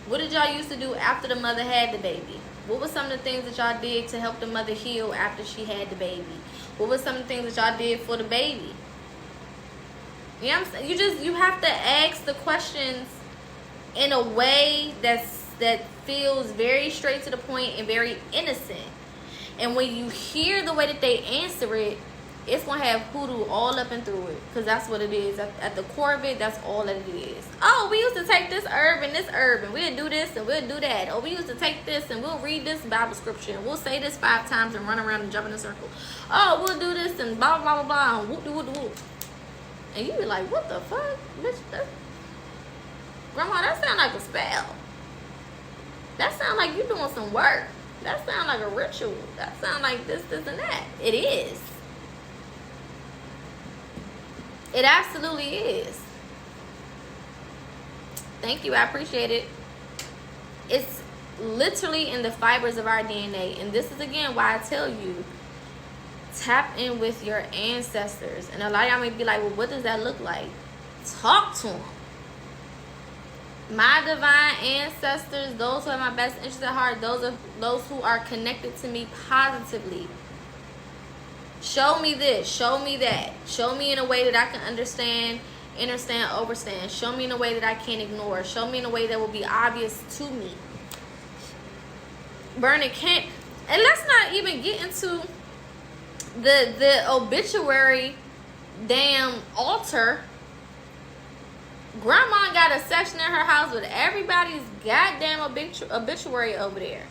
What did y'all used to do after the mother had the baby? What were some of the things that y'all did to help the mother heal after she had the baby? What were some of the things that y'all did for the baby? You know what I'm saying? You have to ask the questions in a way that feels very straight to the point and very innocent. And when you hear the way that they answer it, it's going to have hoodoo all up and through it. Because that's what it is. At the core of it, that's all that it is. Oh, we used to take this herb and this herb, and we'll do this and we'll do that. Oh, we used to take this and we'll read this Bible scripture, and we'll say this 5 times and run around and jump in a circle. Oh, we'll do this and blah, blah, blah, blah, and whoop-de-whoop-de-whoop. And you be like, what the fuck? Bitch, Grandma, that sound like a spell. That sound like you doing some work. That sound like a ritual. That sound like this, and that. It is. It absolutely is. Thank you. I appreciate it. It's literally in the fibers of our DNA. And this is, again, why I tell you, tap in with your ancestors. And a lot of y'all may be like, well, what does that look like? Talk to them. My divine ancestors, those who have my best interest at heart, those who are connected to me positively. Show me this, show me that. Show me in a way that I can understand, overstand. Show me in a way that I can't ignore. Show me in a way that will be obvious to me. Burning can't. And let's not even get into the obituary damn altar. Grandma got a section in her house with everybody's goddamn obituary over there.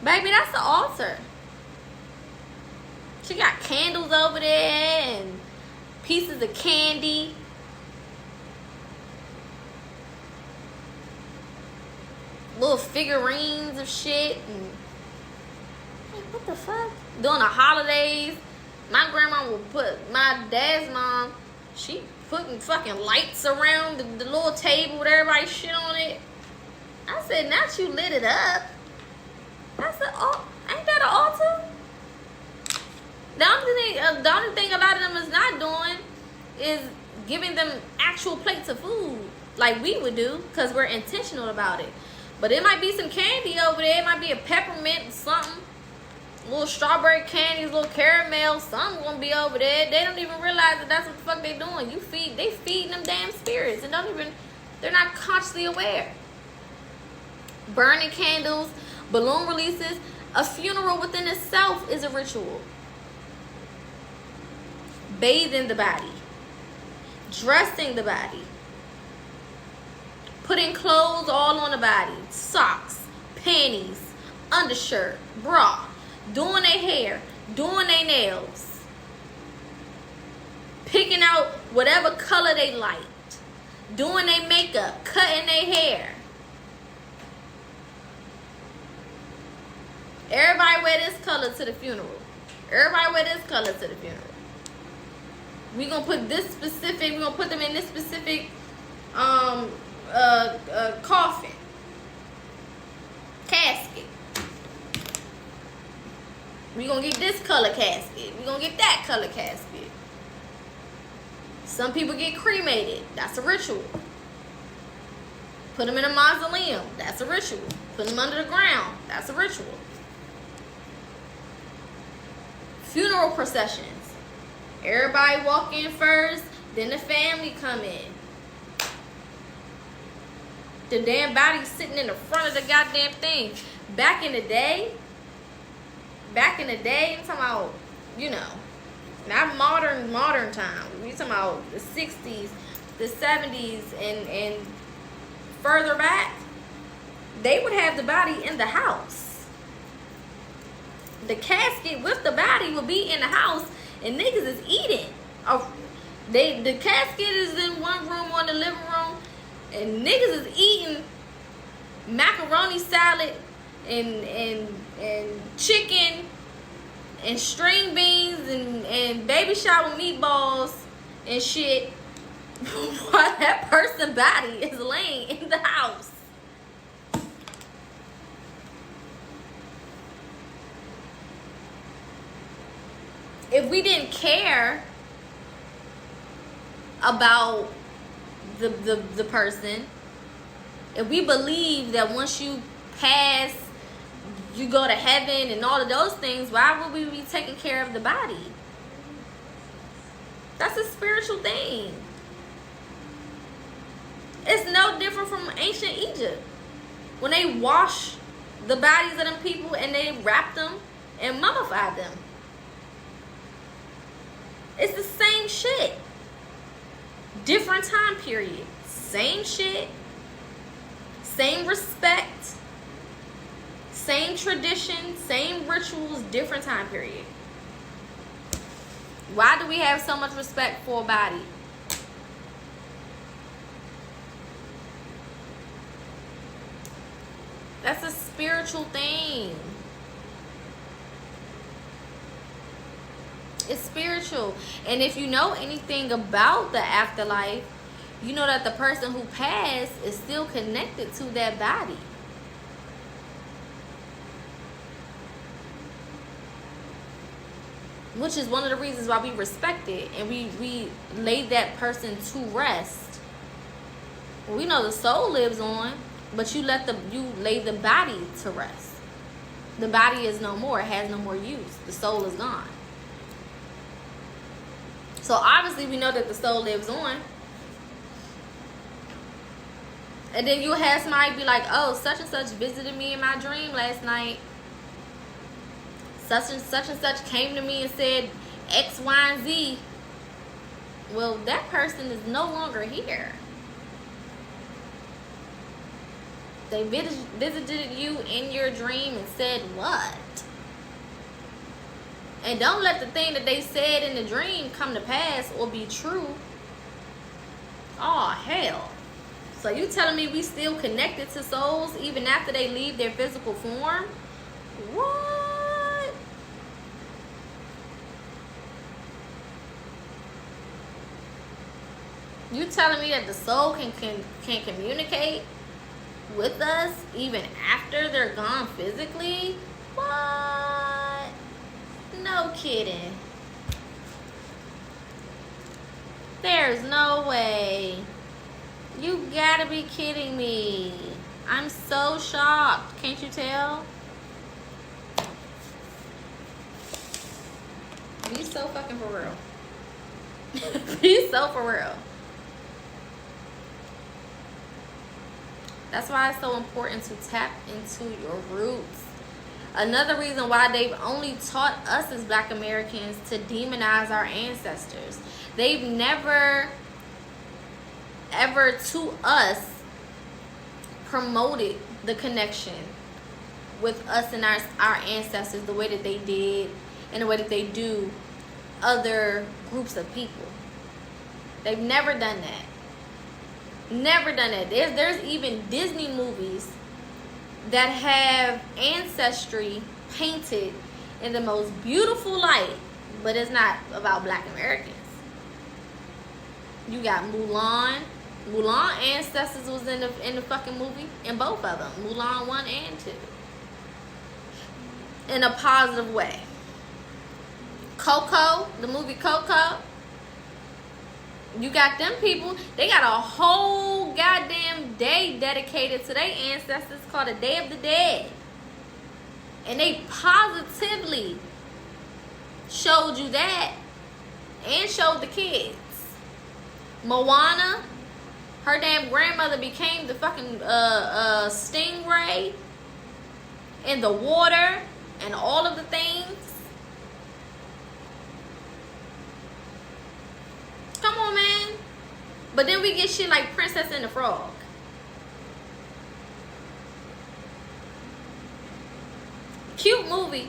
Baby, that's the altar. She got candles over there and pieces of candy. Little figurines of shit. And what the fuck? During the holidays, my grandma would put, my dad's mom, she putting fucking lights around the little table with everybody's shit on it. I said, not you lit it up. I said, oh, ain't that an altar? The only thing a lot of them is not doing is giving them actual plates of food like we would do, because we're intentional about it. But it might be some candy over there. It might be a peppermint, something. Little strawberry candies, little caramel, something gonna be over there. They don't even realize that that's what the fuck they doing. They feeding them damn spirits and they're not consciously aware. Burning candles, balloon releases. A funeral within itself is a ritual. Bathing the body, dressing the body, putting clothes all on the body, socks, panties, undershirt, bra, doing their hair, doing their nails, picking out whatever color they liked, doing their makeup, cutting their hair. Everybody wear this color to the funeral. Everybody wear this color to the funeral. We're gonna put this specific, we're gonna put them in this specific coffin, casket. We're gonna get this color casket. We're gonna get that color casket. Some people get cremated. That's a ritual. Put them in a mausoleum. That's a ritual. Put them under the ground. That's a ritual. Funeral processions. Everybody walk in first, then the family come in. The damn body sitting in the front of the goddamn thing. Back in the day, I'm talking about, you know, not modern time. We talking about the 60s, the 70s, and further back. They would have the body in the house. The casket with the body would be in the house, and niggas is eating. The casket is in one room on the living room, and niggas is eating macaroni salad and chicken and string beans and baby shower meatballs and shit while that person's body is laying in the house. If we didn't care about the person, if we believe that once you pass, you go to heaven and all of those things, why would we be taking care of the body? That's a spiritual thing. It's no different from ancient Egypt. When they wash the bodies of them people and they wrap them and mummify them. It's the same shit. Different time period. Same shit. Same respect. Same tradition. Same rituals. Different time period. Why do we have so much respect for a body? That's a spiritual thing. It's spiritual. And if you know anything about the afterlife, you know that the person who passed is still connected to that body. Which is one of the reasons why we respect it and we lay that person to rest. We know the soul lives on, but you lay the body to rest. The body is no more, it has no more use. The soul is gone. So obviously we know that the soul lives on. And then you'll have somebody be like, oh, such and such visited me in my dream last night. Such and such came to me and said X, Y, and Z. Well, that person is no longer here. They visited you in your dream and said what? And don't let the thing that they said in the dream come to pass or be true. Oh, hell. So you telling me we still connected to souls even after they leave their physical form? What? You telling me that the soul can communicate with us even after they're gone physically? What? No kidding. There's no way. You gotta be kidding me. I'm so shocked. Can't you tell? Be so fucking for real. Be so for real. That's why it's so important to tap into your roots. Another reason why they've only taught us as Black Americans to demonize our ancestors. They've never, ever to us, promoted the connection with us and our ancestors the way that they did and the way that they do other groups of people. They've never done that. Never done that. There's even Disney movies that have ancestry painted in the most beautiful light, but it's not about Black Americans. You got Mulan. Mulan ancestors was in the fucking movie, in both of them, Mulan 1 and 2, in a positive way. Coco, the movie Coco, you got them people. They got a whole goddamn day dedicated to their ancestors called the Day of the Dead, and they positively showed you that and showed the kids. Moana, her damn grandmother became the fucking stingray in the water and all of the things. Come on, man. But then we get shit like Princess and the Frog. Cute movie,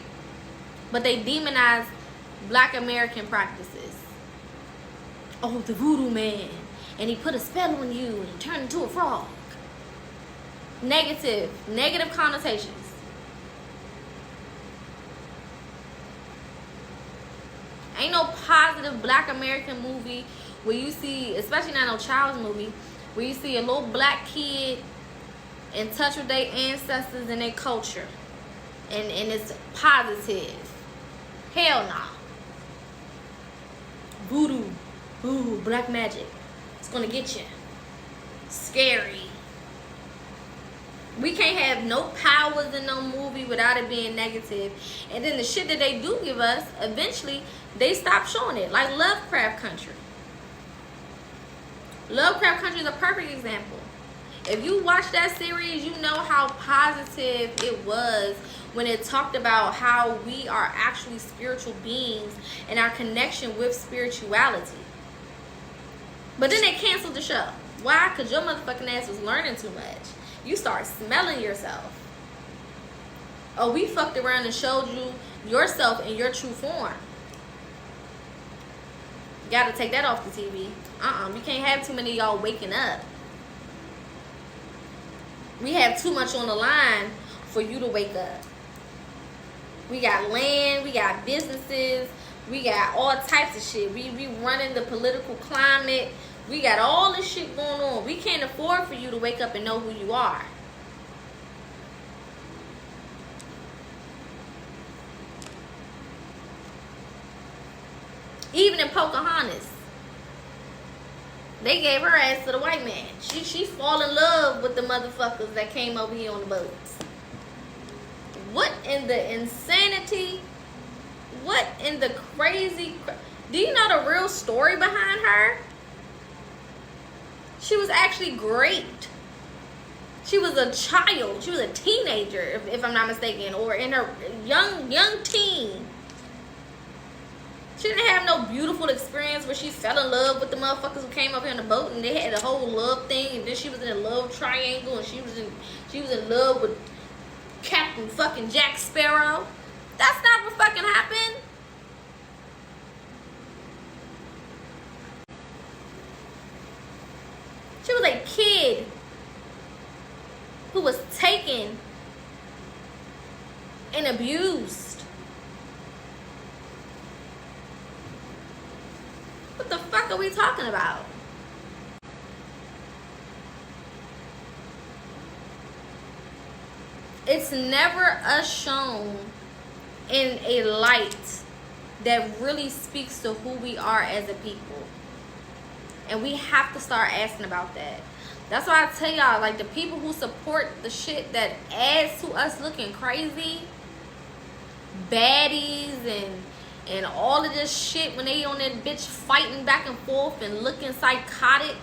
but they demonize Black American practices. Oh, the voodoo man, and he put a spell on you and he turned into a frog. Negative connotations. Ain't no positive Black American movie where you see, especially not no child's movie, where you see a little black kid in touch with their ancestors and their culture, and it's positive. Hell no. Voodoo. Ooh, black magic. It's gonna get you. Scary. We can't have no powers in no movie without it being negative. And then the shit that they do give us, eventually, they stop showing it. Like Lovecraft Country. Lovecraft Country is a perfect example. If you watch that series, you know how positive it was when it talked about how we are actually spiritual beings and our connection with spirituality. But then they canceled the show. Why? Because your motherfucking ass was learning too much. You start smelling yourself. Oh, we fucked around and showed you yourself in your true form. You gotta take that off the TV. You can't have too many of y'all waking up. We have too much on the line for you to wake up. We got land, we got businesses, we got all types of shit. We running the political climate. We got all this shit going on. We can't afford for you to wake up and know who you are. Even in Pocahontas, they gave her ass to the white man. She fall in love with the motherfuckers that came over here on the boats. What in the insanity? What in the crazy? Do you know the real story behind her? She was actually great. She was a child. She was a teenager, if I'm not mistaken, or in her young teen. She didn't have no beautiful experience where she fell in love with the motherfuckers who came up here on the boat and they had a whole love thing, and then she was in a love triangle, and she was in love with Captain fucking Jack Sparrow. That's not what fucking happened. She was a kid who was taken and abused. What the fuck are we talking about? It's never us shown in a light that really speaks to who we are as a people. And we have to start asking about that. That's why I tell y'all, like, the people who support the shit that adds to us looking crazy, baddies and all of this shit, when they on that bitch fighting back and forth and looking psychotic,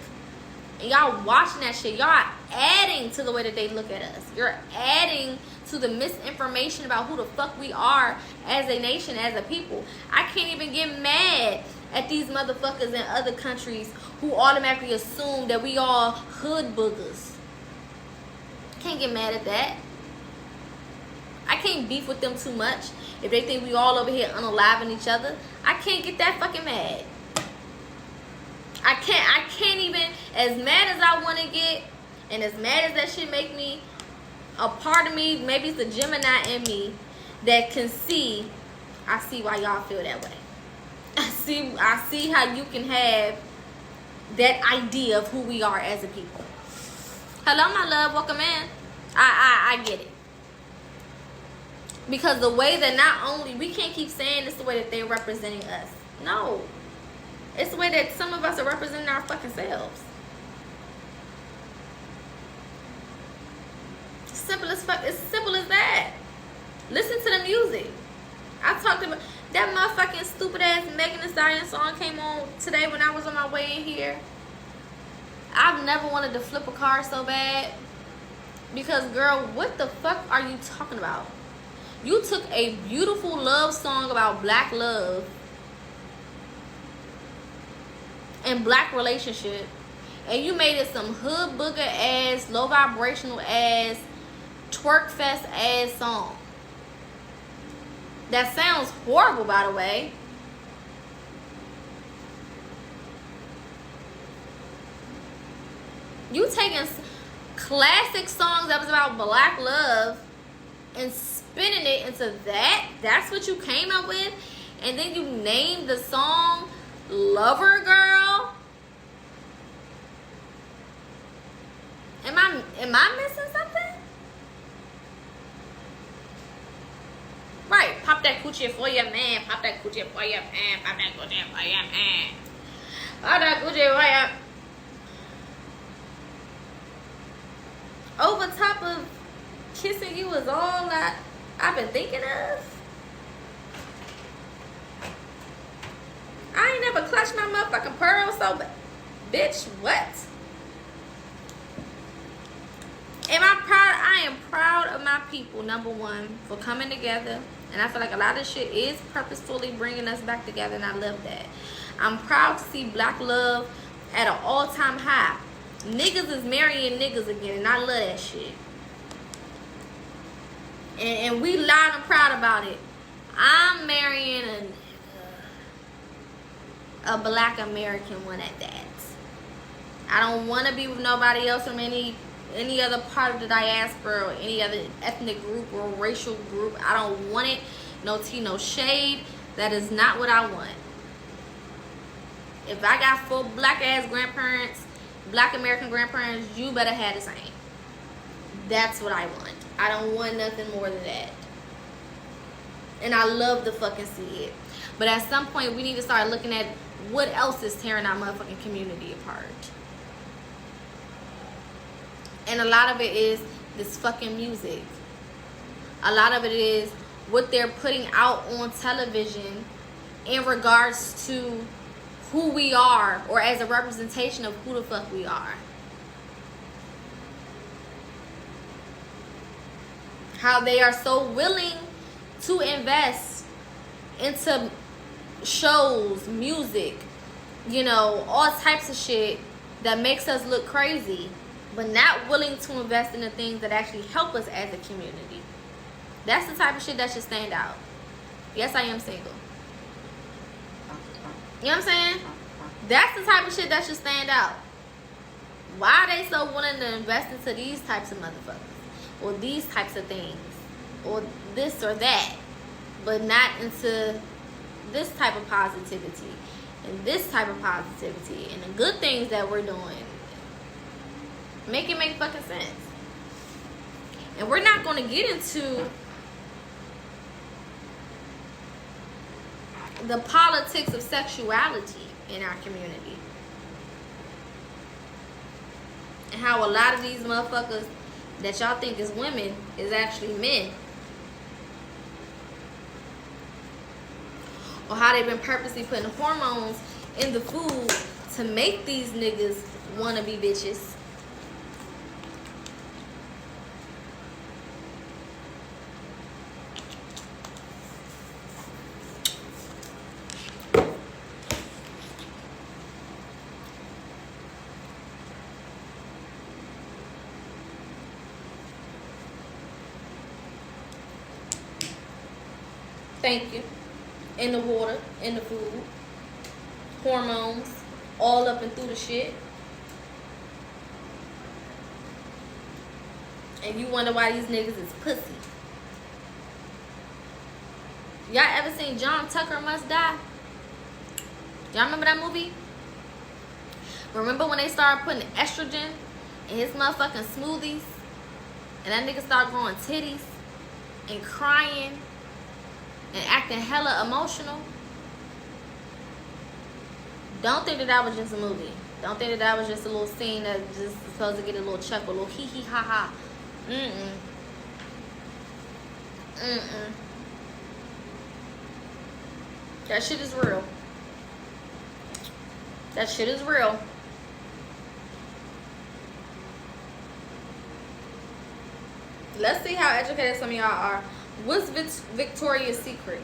and y'all watching that shit, y'all adding to the way that they look at us. You're adding to the misinformation about who the fuck we are as a nation, as a people. I can't even get mad at these motherfuckers in other countries who automatically assume that we all hood boogers. Can't get mad at that. I can't beef with them too much if they think we all over here unaliving each other. I can't get that fucking mad. I can't even, as mad as I want to get, and as mad as that shit make me, a part of me, maybe it's the Gemini in me, that can see, I see why y'all feel that way. I see how you can have that idea of who we are as a people. Hello, my love. Welcome in. I get it. Because the way that not only, we can't keep saying it's the way that they're representing us. No. It's the way that some of us are representing our fucking selves. Simple as fuck. It's simple as that. Listen to the music. I talked about that motherfucking stupid ass Megan Thee Stallion song came on today when I was on my way in here. I've never wanted to flip a car so bad. Because girl, what the fuck are you talking about? You took a beautiful love song about black love and black relationship, and you made it some hood booger ass, low vibrational ass, twerk fest ass song. That sounds horrible, by the way. You taking classic songs that was about black love and spinning it into that? That's what you came up with? And then you named the song Lover Girl? Am I missing something? Right, pop that coochie for your man, pop that coochie for your man, pop that coochie for your man. Pop that coochie for your... Over top of kissing you is all I've been thinking of. I ain't never clutched my motherfucking pearl so bad. Bitch, what? Am I proud? I am proud of my people, number one, for coming together. And I feel like a lot of shit is purposefully bringing us back together, and I love that. I'm proud to see black love at an all-time high. Niggas is marrying niggas again, and I love that shit. And we loud and proud about it. I'm marrying a black American one at that. I don't want to be with nobody else from any other part of the diaspora or any other ethnic group or racial group. I don't want it. No tea, no shade. That is not what I want. If I got full black ass grandparents, black American grandparents, you better have the same. That's what I want. I don't want nothing more than that. And I love to fucking see it. But at some point, we need to start looking at what else is tearing our motherfucking community apart. And a lot of it is this fucking music. A lot of it is what they're putting out on television in regards to who we are, or as a representation of who the fuck we are. How they are so willing to invest into shows, music, you know, all types of shit that makes us look crazy, but not willing to invest in the things that actually help us as a community. That's the type of shit that should stand out. Yes, I am single. You know what I'm saying? That's the type of shit that should stand out. Why are they so willing to invest into these types of motherfuckers? Or these types of things? Or this or that? But not into this type of positivity. And this type of positivity. And the good things that we're doing. Make it make fucking sense. And we're not going to get into the politics of sexuality in our community. And how a lot of these motherfuckers that y'all think is women is actually men. Or how they've been purposely putting hormones in the food to make these niggas wanna be bitches. Thank you. In the water, in the food, hormones, all up and through the shit. And you wonder why these niggas is pussy. Y'all ever seen John Tucker Must Die? Y'all remember that movie? Remember when they started putting estrogen in his motherfucking smoothies? And that nigga started growing titties and crying and acting hella emotional? Don't think that was just a movie. Don't think that was just a little scene that just supposed to get a little chuckle, a little hee hee ha ha. That shit is real. That shit is real. Let's see how educated some of y'all are. What's Victoria's Secret?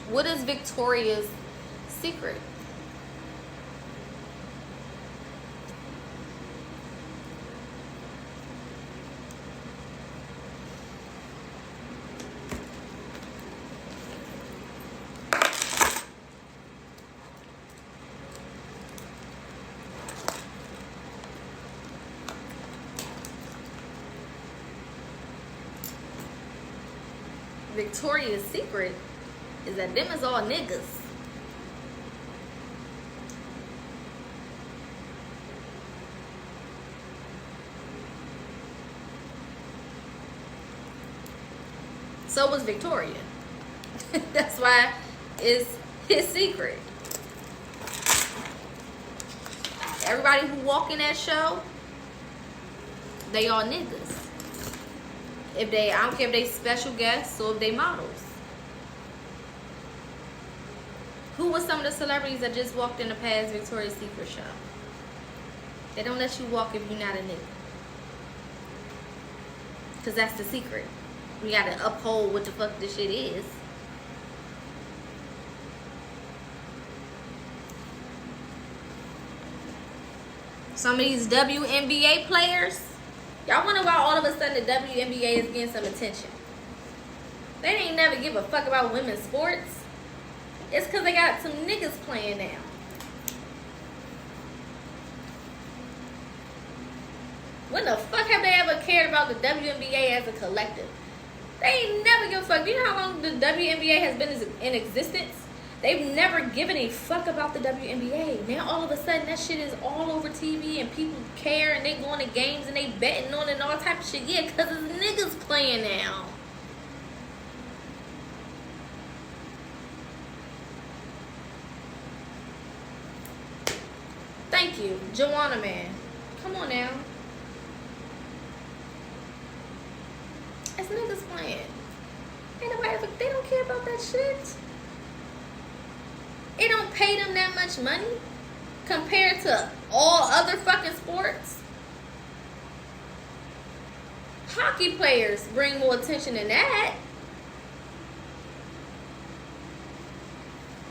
What is Victoria's Secret? Victoria's Secret is that them is all niggas. So was Victoria. That's why it's his secret. Everybody who walk in that show, they all niggas. If they, I don't care if they special guests or if they models. Who was some of the celebrities that just walked in the past Victoria's Secret show? They don't let you walk if you're not a nigga. Because that's the secret. We gotta uphold what the fuck this shit is. Some of these WNBA players, y'all wonder why all of a sudden the WNBA is getting some attention. They ain't never give a fuck about women's sports. It's because they got some niggas playing now. When the fuck have they ever cared about the WNBA as a collective? They ain't never give a fuck. Do you know how long the WNBA has been in existence? They've never given a fuck about the WNBA. Now all of a sudden that shit is all over TV and people care and they going to games and they betting on it and all type of shit. Yeah, because it's niggas playing now. Thank you, Joanna Man. Come on now. It's niggas playing. Ain't nobody ever, they don't care about that shit. It don't pay them that much money compared to all other fucking sports. Hockey players bring more attention than that.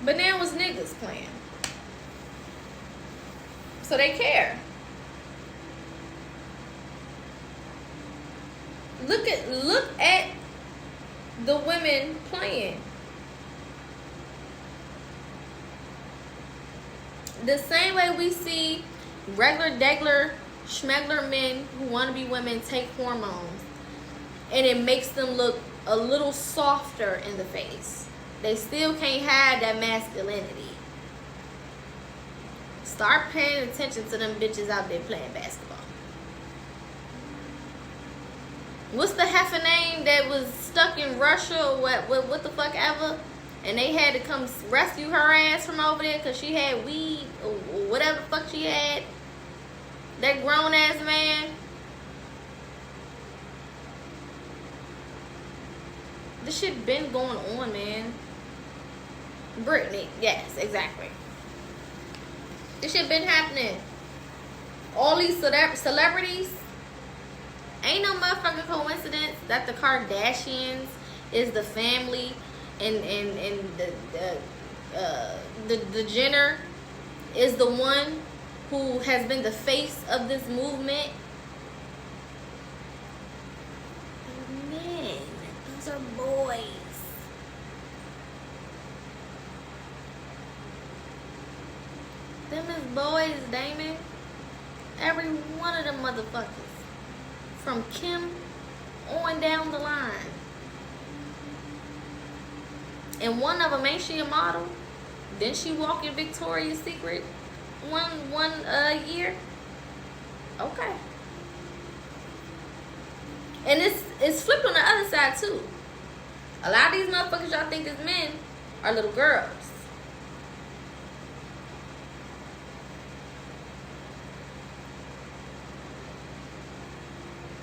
But now it's niggas playing. So they care. Look at the women playing. The same way we see regular, degler, schmegler men who want to be women take hormones, and it makes them look a little softer in the face. They still can't hide that masculinity. Start paying attention to them bitches out there playing basketball. What's the heifer name that was stuck in Russia or what the fuck ever? And they had to come rescue her ass from over there because she had weed or whatever the fuck she had. That grown ass man. This shit been going on, man. Britney, yes, exactly. This shit been happening. All these celebrities. Ain't no motherfucking coincidence that the Kardashians is the family and the Jenner is the one who has been the face of this movement. Men, those are boys. Them is boys, Damon. Every one of them motherfuckers. From Kim on down the line. And one of them, ain't she a model? Didn't she walk in Victoria's Secret one year? Okay. And it's flipped on the other side too. A lot of these motherfuckers y'all think is men are little girls.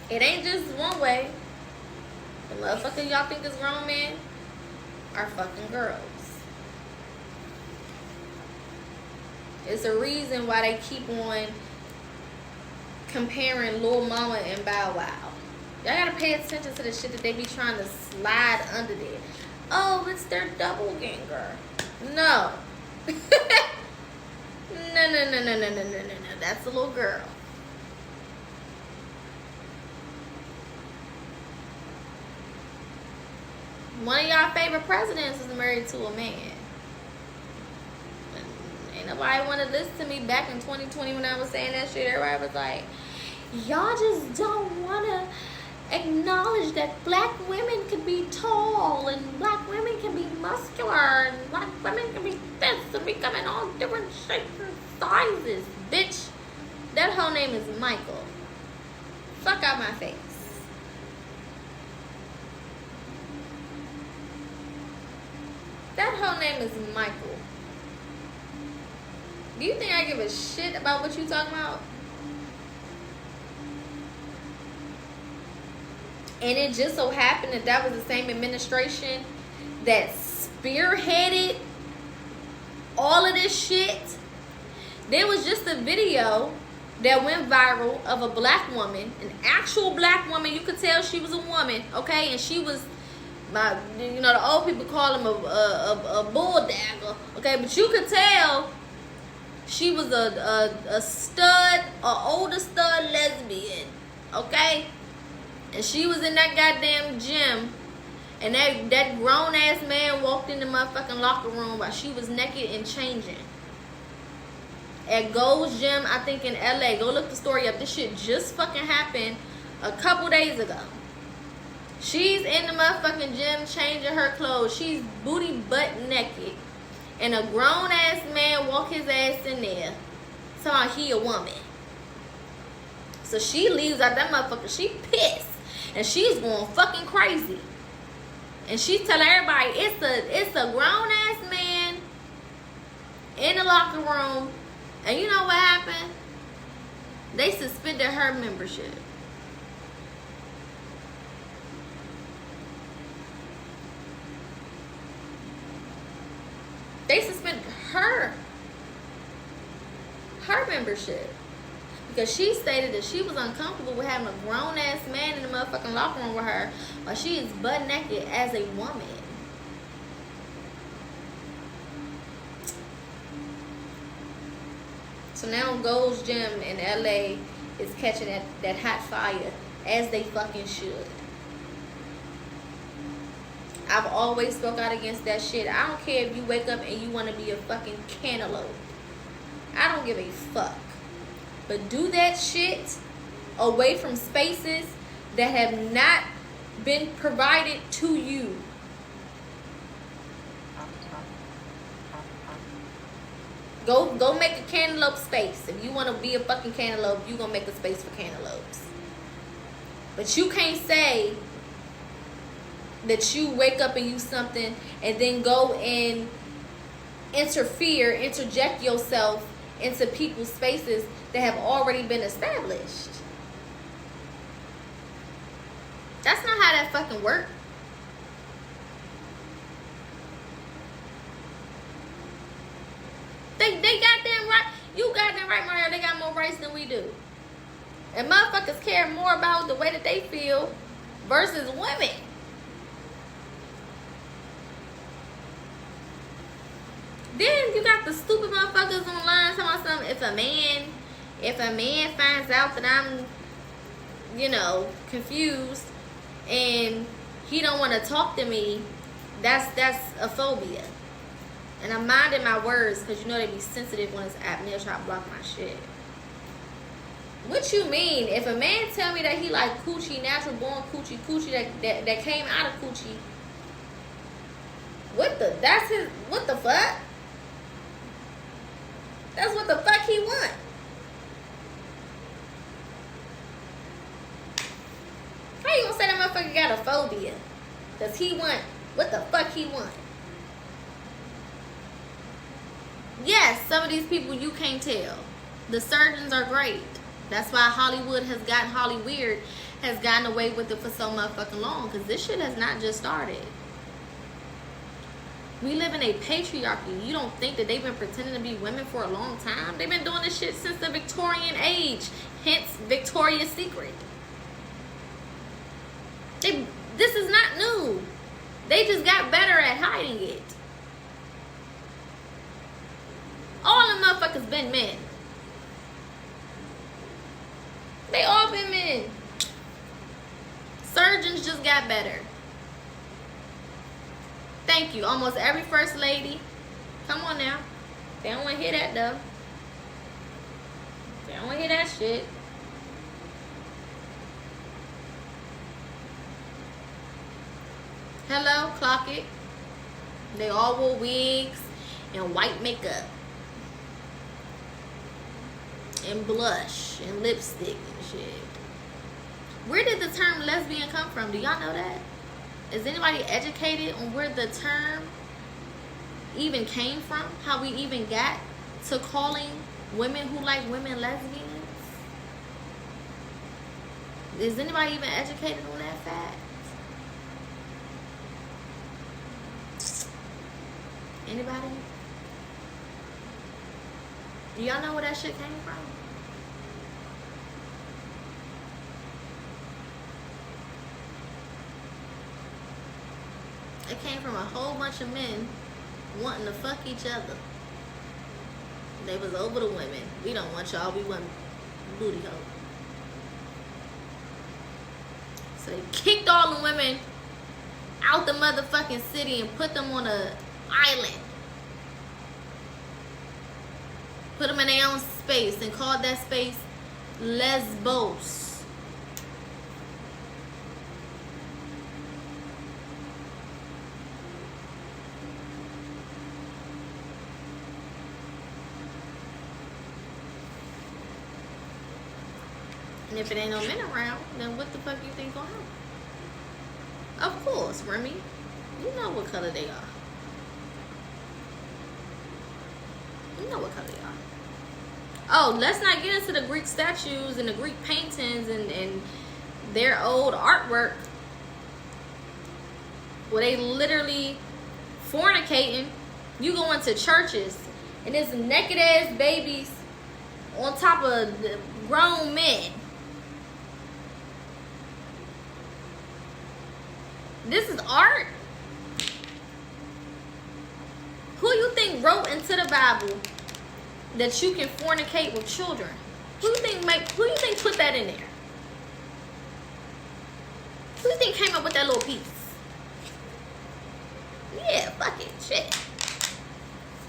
It ain't just one way. The motherfuckers y'all think is grown men are fucking girls. It's a reason why they keep on comparing Lil Mama and Bow Wow. Y'all gotta pay attention to the shit that they be trying to slide under there. Oh, it's their doppelganger. No. No. That's a little girl. One of y'all favorite presidents is married to a man. Ain't nobody want to listen to me back in 2020 when I was saying that shit. Everybody was like, y'all just don't want to acknowledge that black women can be tall and black women can be muscular and black women can be this and we come in all different shapes and sizes. Bitch, that whole name is Michael. Fuck out my face. That whole name is Michael. Do you think I give a shit about what you talking about? And it just so happened that that was the same administration that spearheaded all of this shit. There was just a video that went viral of a black woman, an actual black woman. You could tell she was a woman, okay? And she was, you know, the old people call him a bulldagger, okay? But you could tell she was a stud, an older stud lesbian, okay? And she was in that goddamn gym, and that grown ass man walked in the motherfucking locker room while she was naked and changing. At Gold's Gym, I think in LA. Go look the story up. This shit just fucking happened a couple days ago. She's in the motherfucking gym changing her clothes. She's booty butt naked. And a grown ass man walk his ass in there. Talking he a woman. So she leaves out that motherfucker. She pissed. And she's going fucking crazy. And she's telling everybody it's a grown ass man in the locker room. And you know what happened? They suspended her membership. They suspended her membership. Because she stated that she was uncomfortable with having a grown-ass man in the motherfucking locker room with her while she is butt naked as a woman. So now Gold's Gym in LA is catching that hot fire, as they fucking should. I've always spoke out against that shit. I don't care if you wake up and you want to be a fucking cantaloupe. I don't give a fuck. But do that shit away from spaces that have not been provided to you. Go make a cantaloupe space. If you want to be a fucking cantaloupe, you gonna make a space for cantaloupes. But you can't say that you wake up and use something and then go and interject yourself into people's spaces that have already been established. That's not how that fucking works. They got them right. You got them right, Mario. They got more rights than we do. And motherfuckers care more about the way that they feel versus women. Then you got the stupid motherfuckers online talking about something. If a man finds out that I'm, confused and he don't want to talk to me, that's a phobia. And I'm minding my words because they be sensitive when it's app and they'll try to block my shit. What you mean? If a man tell me that he like coochie, natural born coochie that came out of coochie, what the fuck? That's what the fuck he want. How you gonna say that motherfucker got a phobia? Does he want what the fuck he want? Yes, some of these people you can't tell. The surgeons are great. That's why Hollywood has gotten Hollyweird has gotten away with it for so motherfucking long. Because this shit has not just started. We live in a patriarchy. You don't think that they've been pretending to be women for a long time? They've been doing this shit since the Victorian age. Hence, Victoria's Secret. This is not new. They just got better at hiding it. All the motherfuckers been men. They all been men. Surgeons just got better. Thank you. Almost every first lady. Come on now. They don't want to hear that though. They don't want to hear that shit. Hello, clock it. They all wore wigs and white makeup and blush and lipstick and shit. Where did the term lesbian come from? Do y'all know that? Is anybody educated on where the term even came from? How we even got to calling women who like women lesbians? Is anybody even educated on that fact? Anybody? Do y'all know where that shit came from? It came from a whole bunch of men wanting to fuck each other. They was over the women. We don't want y'all. We want booty hole. So they kicked all the women out the motherfucking city and put them on a island. Put them in their own space and called that space Lesbos. And if it ain't no men around, then what the fuck you think gonna happen? Of course, Remy. You know what color they are. You know what color they are. Oh, let's not get into the Greek statues and the Greek paintings and their old artwork where they literally fornicating. You go into churches and there's naked ass babies on top of the grown men. This is art. Who you think wrote into the Bible that you can fornicate with children? Who you think put that in there? Who you think came up with that little piece? Yeah, fuck it, shit.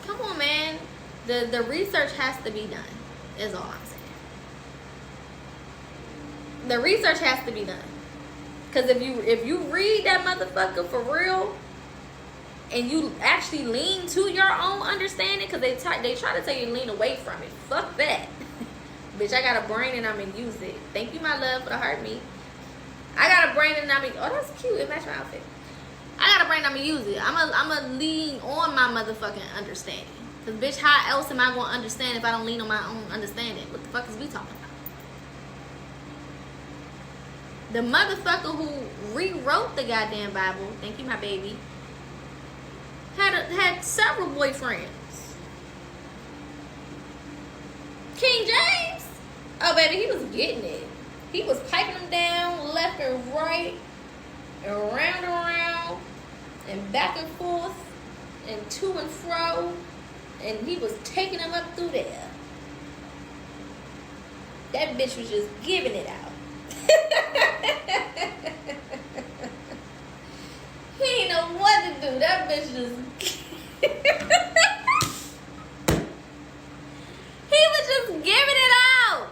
Come on, man. The research has to be done. Is all I'm saying. The research has to be done. Because if you read that motherfucker for real, and you actually lean to your own understanding, because they try to tell you to lean away from it. Fuck that. Bitch, I got a brain and I'm going to use it. Thank you, my love, for the heartbeat. I got a brain and I'm going to... Oh, that's cute. It matched my outfit. I got a brain and I'm going to use it. I'm going to lean on my motherfucking understanding. Because, bitch, how else am I going to understand if I don't lean on my own understanding? What the fuck is we talking about? The motherfucker who rewrote the goddamn Bible, thank you, my baby, had several boyfriends. King James, oh baby, he was getting it. He was piping them down left and right, and around, and back and forth, and to and fro, and he was taking them up through there. That bitch was just giving it out. He ain't know what to do. That bitch just he was just giving it out.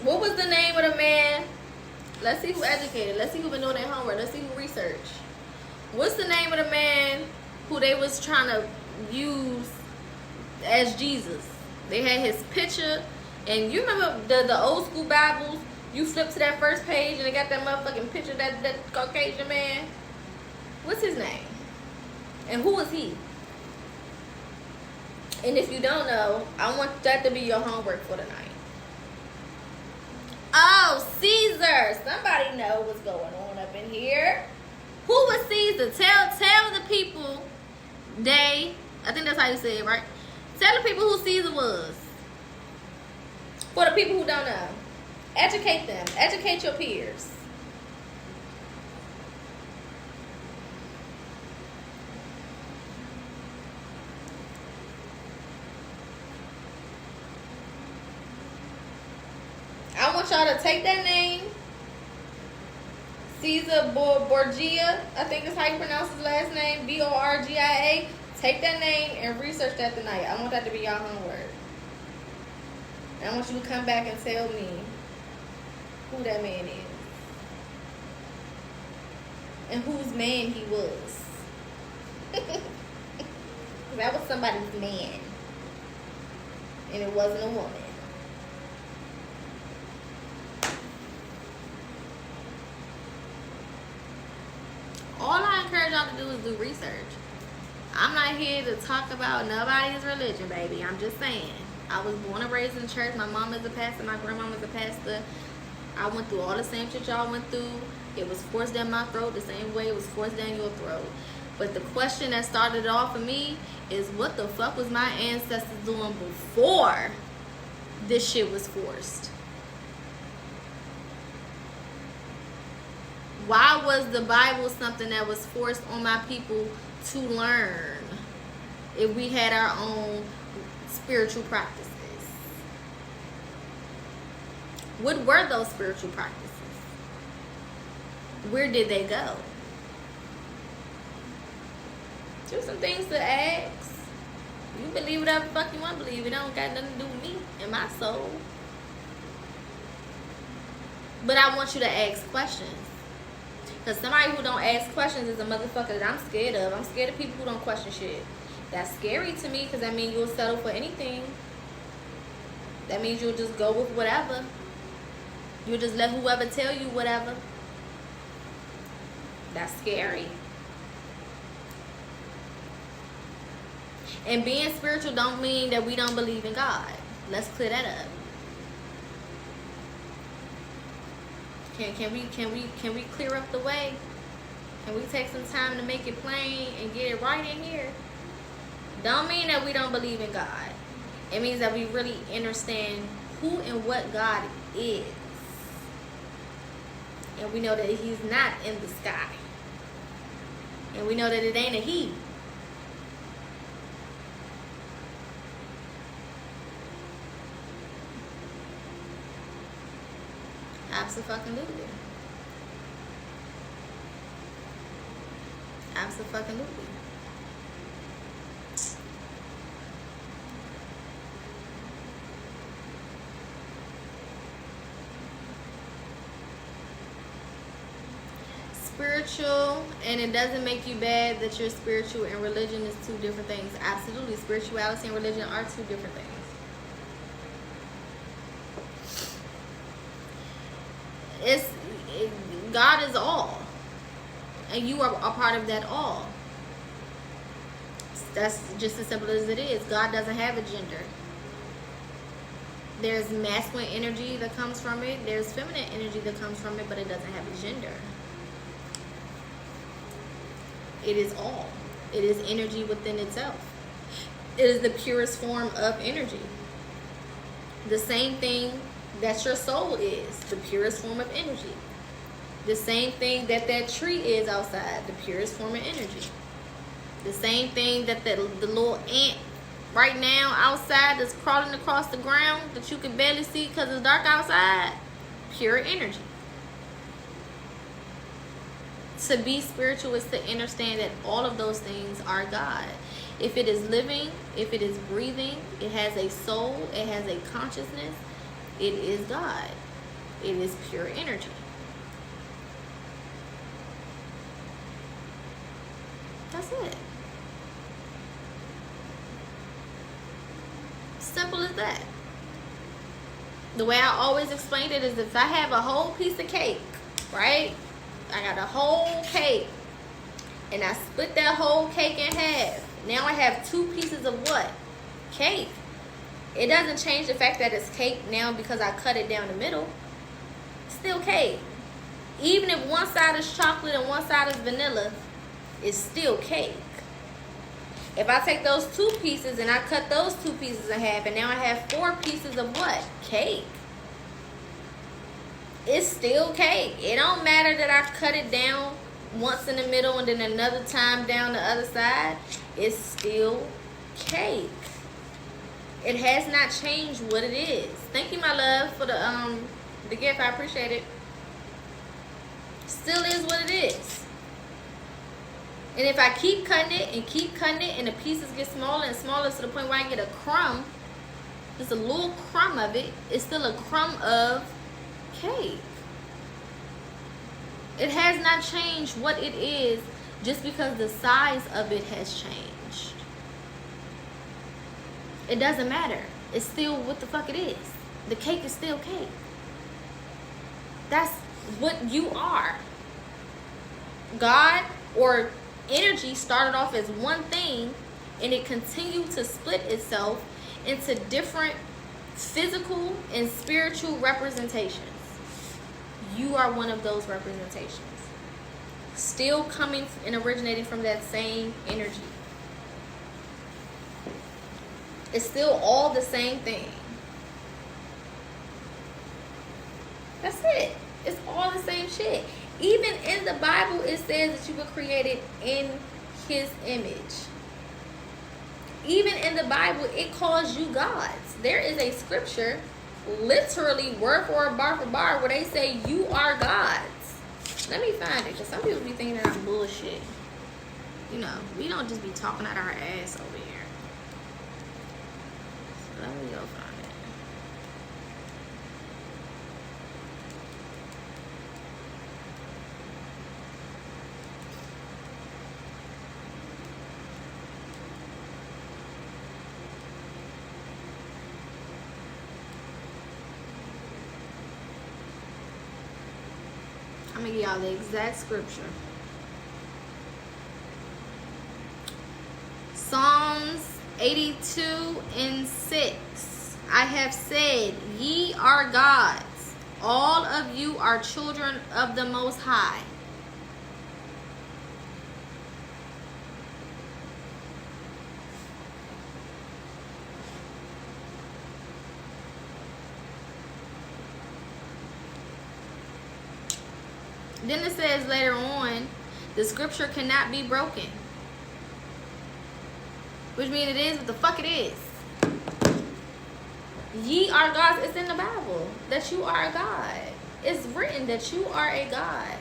What was the name of the man? Let's see who educated. Let's see who been doing their homework. Let's see who researched. What's the name of the man who they was trying to use as Jesus? They had his picture, and you remember the old school Bibles? You flip to that first page and they got that motherfucking picture of that Caucasian man. What's his name? And who is he? And if you don't know, I want that to be your homework for tonight. Oh, Caesar. Somebody know what's going on up in here. Who was Caesar? Tell the people I think that's how you say it, right? Tell the people who Caesar was. For the people who don't know. Educate them. Educate your peers. I want y'all to take that name, Caesar Borgia, I think that's how you pronounce his last name, Borgia. Take that name and research that tonight. I want that to be your homework. And I want you to come back and tell me who that man is. And whose man he was. That was somebody's man. And it wasn't a woman. All I encourage y'all to do is do research. I'm not here to talk about nobody's religion, baby. I'm just saying. I was born and raised in church. My mom is a pastor. My grandma is a pastor. I went through all the same shit y'all went through. It was forced down my throat the same way it was forced down your throat. But the question that started it off for me is, what the fuck was my ancestors doing before this shit was forced? Why was the Bible something that was forced on my people to learn if we had our own spiritual practices? What were those spiritual practices? Where did they go? There's some things to ask. You believe whatever the fuck you want to believe. It don't got nothing to do with me and my soul. But I want you to ask questions. Because somebody who don't ask questions is a motherfucker that I'm scared of. I'm scared of people who don't question shit. That's scary to me, because that means you'll settle for anything. That means you'll just go with whatever. You'll just let whoever tell you whatever. That's scary. And being spiritual don't mean that we don't believe in God. Let's clear that up. Can we clear up the way? Can we take some time to make it plain and get it right in here? Don't mean that we don't believe in God. It means that we really understand who and what God is. And we know that he's not in the sky. And we know that it ain't a he. Absolutely. Absolutely. Spiritual, and it doesn't make you bad that you're spiritual, and religion is two different things. Absolutely. Spirituality and religion are two different things. God is all, and you are a part of that all. That's just as simple as it is. God doesn't have a gender. There's masculine energy that comes from it. There's feminine energy that comes from it, but it doesn't have a gender. It is all. It is energy within itself. It is the purest form of energy. The same thing that your soul is, the purest form of energy. The same thing that tree is outside, the purest form of energy. The same thing that the little ant right now outside that's crawling across the ground that you can barely see because it's dark outside, pure energy. To be spiritual is to understand that all of those things are God. If it is living, if it is breathing, it has a soul, it has a consciousness, it is God. It is pure energy. That's it. Simple as that. The way I always explained it is, if I have a whole piece of cake, right? I got a whole cake, and I split that whole cake in half. Now I have 2 pieces of what? Cake. It doesn't change the fact that it's cake now because I cut it down the middle. It's still cake. Even if one side is chocolate and one side is vanilla, it's still cake. If I take those 2 pieces and I cut those 2 pieces in half, and now I have 4 pieces of what? Cake. It's still cake. It don't matter that I cut it down once in the middle and then another time down the other side. It's still cake. It has not changed what it is. Thank you, my love, for the gift. I appreciate it. Still is what it is. And if I keep cutting it and the pieces get smaller and smaller to the point where I get a crumb, just a little crumb of it, it's still a crumb of cake. It has not changed what it is just because the size of it has changed. It doesn't matter. It's still what the fuck it is. The cake is still cake. That's what you are. God or energy started off as one thing, and it continued to split itself into different physical and spiritual representations. You are one of those representations, still coming and originating from that same energy. It's still all the same thing. That's it. It's all the same shit. Even in the Bible, it says that you were created in His image. Even in the Bible, it calls you gods. There is a scripture, literally word for word, bar for bar, where they say you are gods. Let me find it, because some people be thinking that I'm bullshit. You know, we don't just be talking out our ass over here. So let me go find it. I'm gonna give y'all the exact scripture. Psalms 82:6. I have said, ye are gods. All of you are children of the Most High. Then it says later on, the scripture cannot be broken. Which means it is what the fuck it is. Ye are gods. It's in the Bible that you are a god. It's written that you are a god.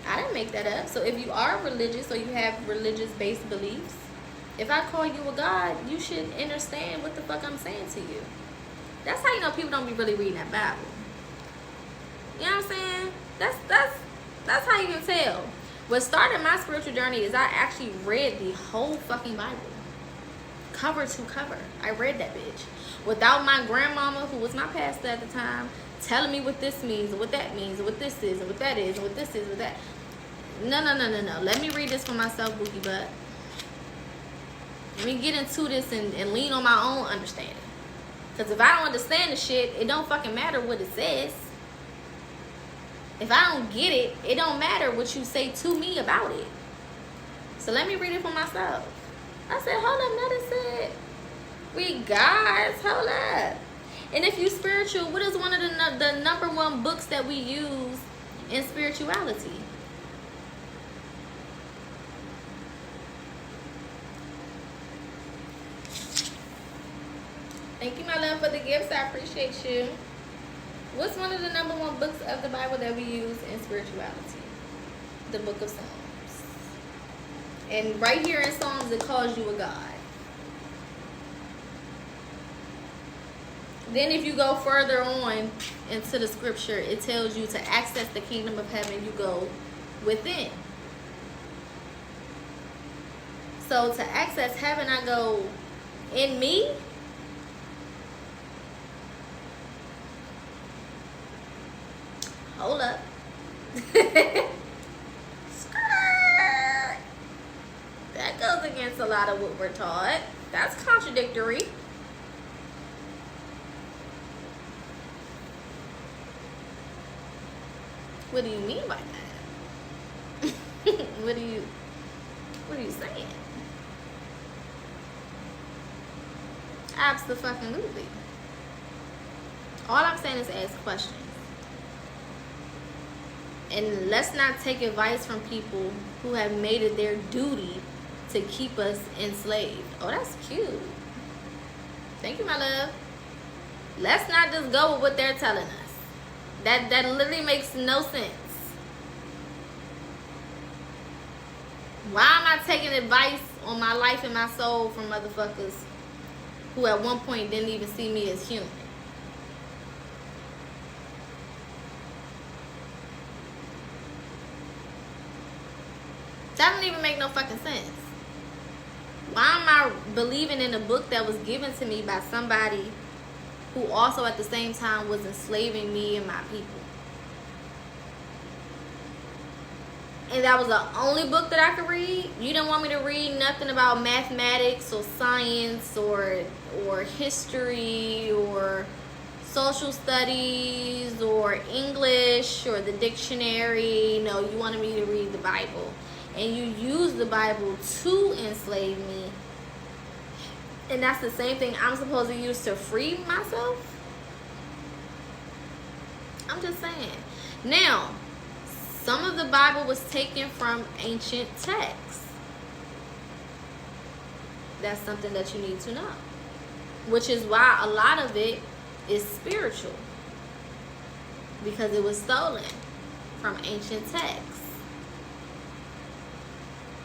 I didn't make that up. So if you are religious or you have religious-based beliefs, if I call you a god, you should understand what the fuck I'm saying to you. That's how you know people don't be really reading that Bible. You know what I'm saying? That's how you can tell. What started my spiritual journey is I actually read the whole fucking Bible, cover to cover. I read that bitch without my grandmama, who was my pastor at the time, telling me what this means and what that means and what this is and what that is and what this is and what that. No. Let me read this for myself, Boogie Butt. Let me get into this and lean on my own understanding. Because if I don't understand the shit, it don't fucking matter what it says. If I don't get it, it don't matter what you say to me about it. So let me read it for myself. I said, hold up, notice it. We guys, hold up. And if you spiritual, what is one of the number 1 books that we use in spirituality? Thank you, my love, for the gifts. I appreciate you. What's one of the number 1 books of the Bible that we use in spirituality? The Book of Psalms. And right here in Psalms, it calls you a god. Then if you go further on into the scripture, it tells you to access the kingdom of heaven, you go within. So to access heaven, I go in me. Hold up. That goes against a lot of what we're taught. That's contradictory. What do you mean by that? What are you saying? Absolutely. All I'm saying is ask questions. And let's not take advice from people who have made it their duty to keep us enslaved. Oh, that's cute. Thank you, my love. Let's not just go with what they're telling us. That literally makes no sense. Why am I taking advice on my life and my soul from motherfuckers who at one point didn't even see me as human? That doesn't even make no fucking sense. Why am I believing in a book that was given to me by somebody who also at the same time was enslaving me and my people? And that was the only book that I could read? You didn't want me to read nothing about mathematics or science or history or social studies or English or the dictionary. No, you wanted me to read the Bible. And you use the Bible to enslave me. And that's the same thing I'm supposed to use to free myself? I'm just saying. Now, some of the Bible was taken from ancient texts. That's something that you need to know. Which is why a lot of it is spiritual. Because it was stolen from ancient texts.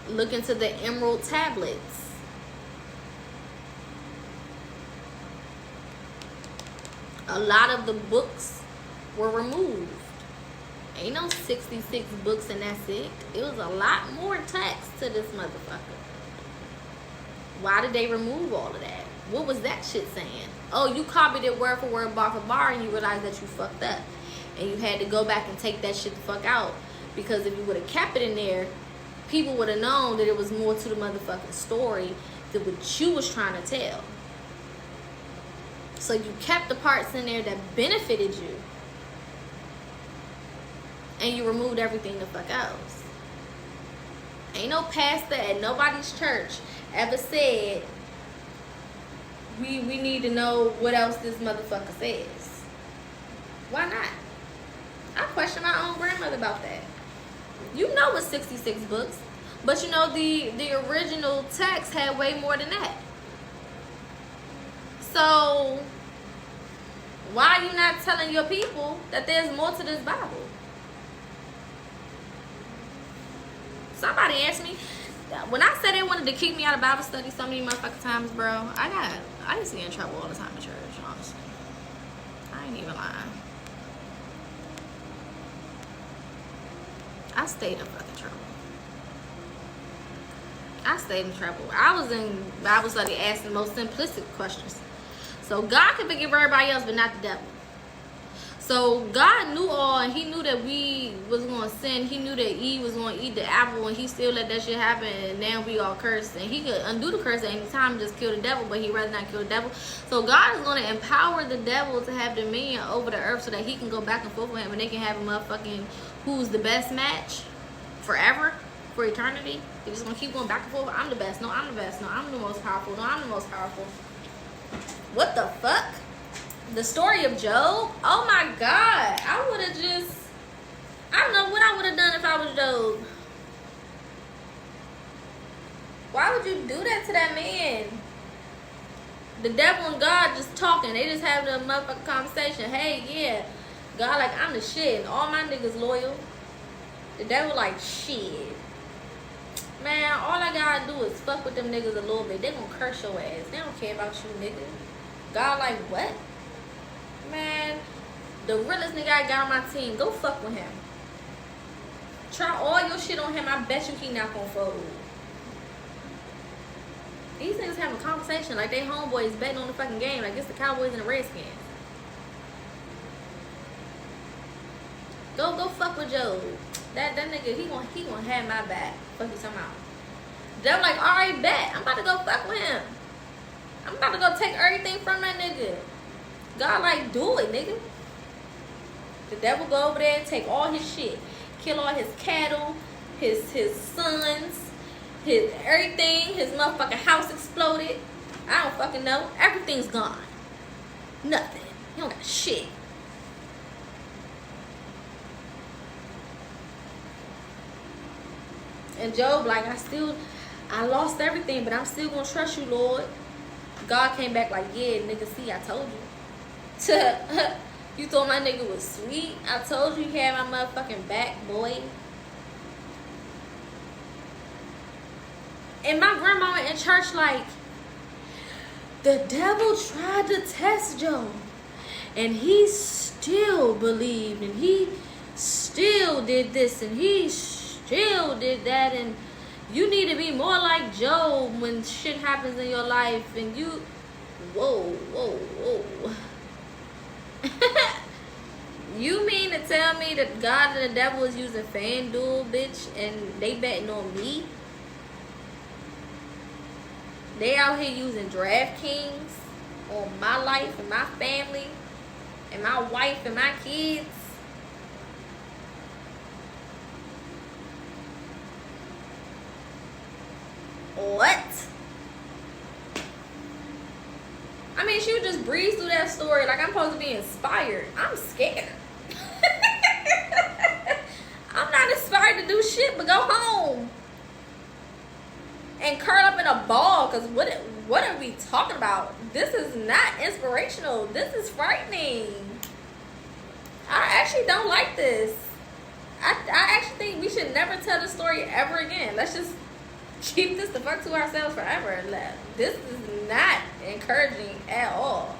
Look into the emerald tablets. A lot of the books were removed. Ain't no 66 books and that's it. It was a lot more text to this motherfucker. Why did they remove all of that? What was that shit saying? Oh, you copied it word for word, bar for bar, and you realized that you fucked up. And you had to go back and take that shit the fuck out. Because if you would have kept it in there, people would have known that it was more to the motherfucking story than what you was trying to tell. So you kept the parts in there that benefited you. And you removed everything the fuck else. Ain't no pastor at nobody's church ever said, we need to know what else this motherfucker says. Why not? I question my own grandmother about that. You know it's 66 books, but you know the original text had way more than that. So why are you not telling your people that there's more to this Bible? Somebody asked me, when I said they wanted to kick me out of Bible study so many motherfucking times, bro, I used to get in trouble all the time in church, honestly. I ain't even lying. I stayed in fucking trouble. I stayed in trouble. I was in Bible study asking the most simplistic questions. So God can forgive everybody else, but not the devil. So God knew all, and he knew that we was going to sin. He knew that Eve was going to eat the apple, and he still let that shit happen, and now we all cursed. And he could undo the curse at any time and just kill the devil, but he'd rather not kill the devil. So God is going to empower the devil to have dominion over the earth so that he can go back and forth with him, and they can have a motherfucking who's the best match forever, for eternity. They're just going to keep going back and forth. I'm the best. No, I'm the best. No, I'm the most powerful. No, I'm the most powerful. What the fuck? The story of Job? Oh my God. I would have just, I don't know what I would have done if I was Job. Why would you do that to that man? The devil and God just talking. They just having a motherfucking conversation. Hey, yeah. God like, I'm the shit. And all my niggas loyal. The devil like, shit. Man, all I gotta do is fuck with them niggas a little bit. They gonna curse your ass. They don't care about you, nigga. God like, what? Man, the realest nigga I got on my team, go fuck with him. Try all your shit on him, I bet you he not gonna fold. These niggas having a conversation like they homeboys betting on the fucking game, like it's the Cowboys and the Redskins. Go fuck with Joe. That nigga, he gonna have my back. Fuck you talking about. They're like, alright, bet. I'm about to go fuck with him. I'm about to go take everything from that nigga. God like, do it, nigga. The devil go over there and take all his shit. Kill all his cattle, his sons, his everything. His motherfucking house exploded. I don't fucking know. Everything's gone. Nothing. He don't got shit. And Job like, I lost everything, but I'm still gonna trust you, Lord. God came back like, yeah, nigga, see, I told you. You thought my nigga was sweet? I told you he had my motherfucking back, boy. And my grandma in church like, the devil tried to test Job. And he still believed. And he still did this. And he still did that. And you need to be more like Job when shit happens in your life. And you, whoa. You mean to tell me that God and the devil is using FanDuel, bitch, and they betting on me? They out here using DraftKings on my life and my family and my wife and my kids? What? I mean, she would just breeze through that story like I'm supposed to be inspired. I'm scared. I'm not inspired to do shit but go home and curl up in a ball, because what are we talking about? This is not inspirational. This is frightening. I actually don't like this. I actually think we should never tell the story ever again. Let's just keep this the fuck to ourselves forever. This is not encouraging at all.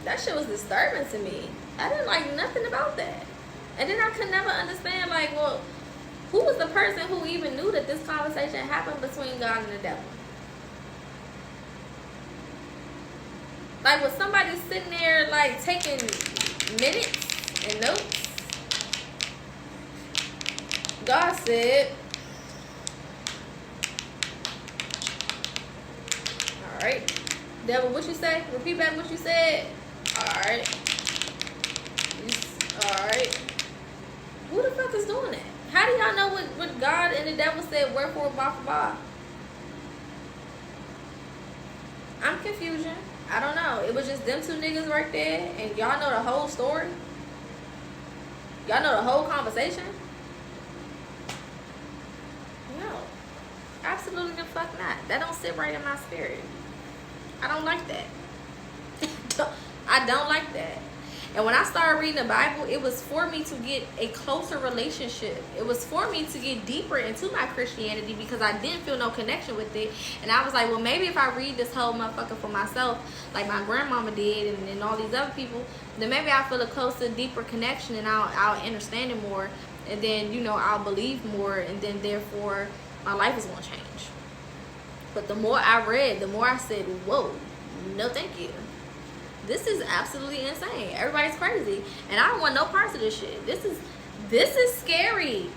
That shit was disturbing to me. I didn't like nothing about that. And then I could never understand, like, well, who was the person who even knew that this conversation happened between God and the devil? Like, was somebody sitting there, like, taking minutes and notes? God said, alright. Devil, what you say? Repeat back what you said. Alright. Alright. Who the fuck is doing that? How do y'all know what God and the devil said, wherefore, bah, for bah? I'm confusion. I don't know. It was just them two niggas right there, and y'all know the whole story? Y'all know the whole conversation? No. Absolutely the fuck not. That don't sit right in my spirit. I don't like that. I don't like that. And when I started reading the Bible, it was for me to get a closer relationship. It was for me to get deeper into my Christianity, because I didn't feel no connection with it. And I was like, well, maybe if I read this whole motherfucker for myself, like my grandmama did and all these other people, then maybe I'll feel a closer, deeper connection, and I'll understand it more. And then, you know, I'll believe more, and then therefore my life is going to change. But the more I read, the more I said, whoa, no thank you. This is absolutely insane. Everybody's crazy. And I don't want no parts of this shit. This is scary.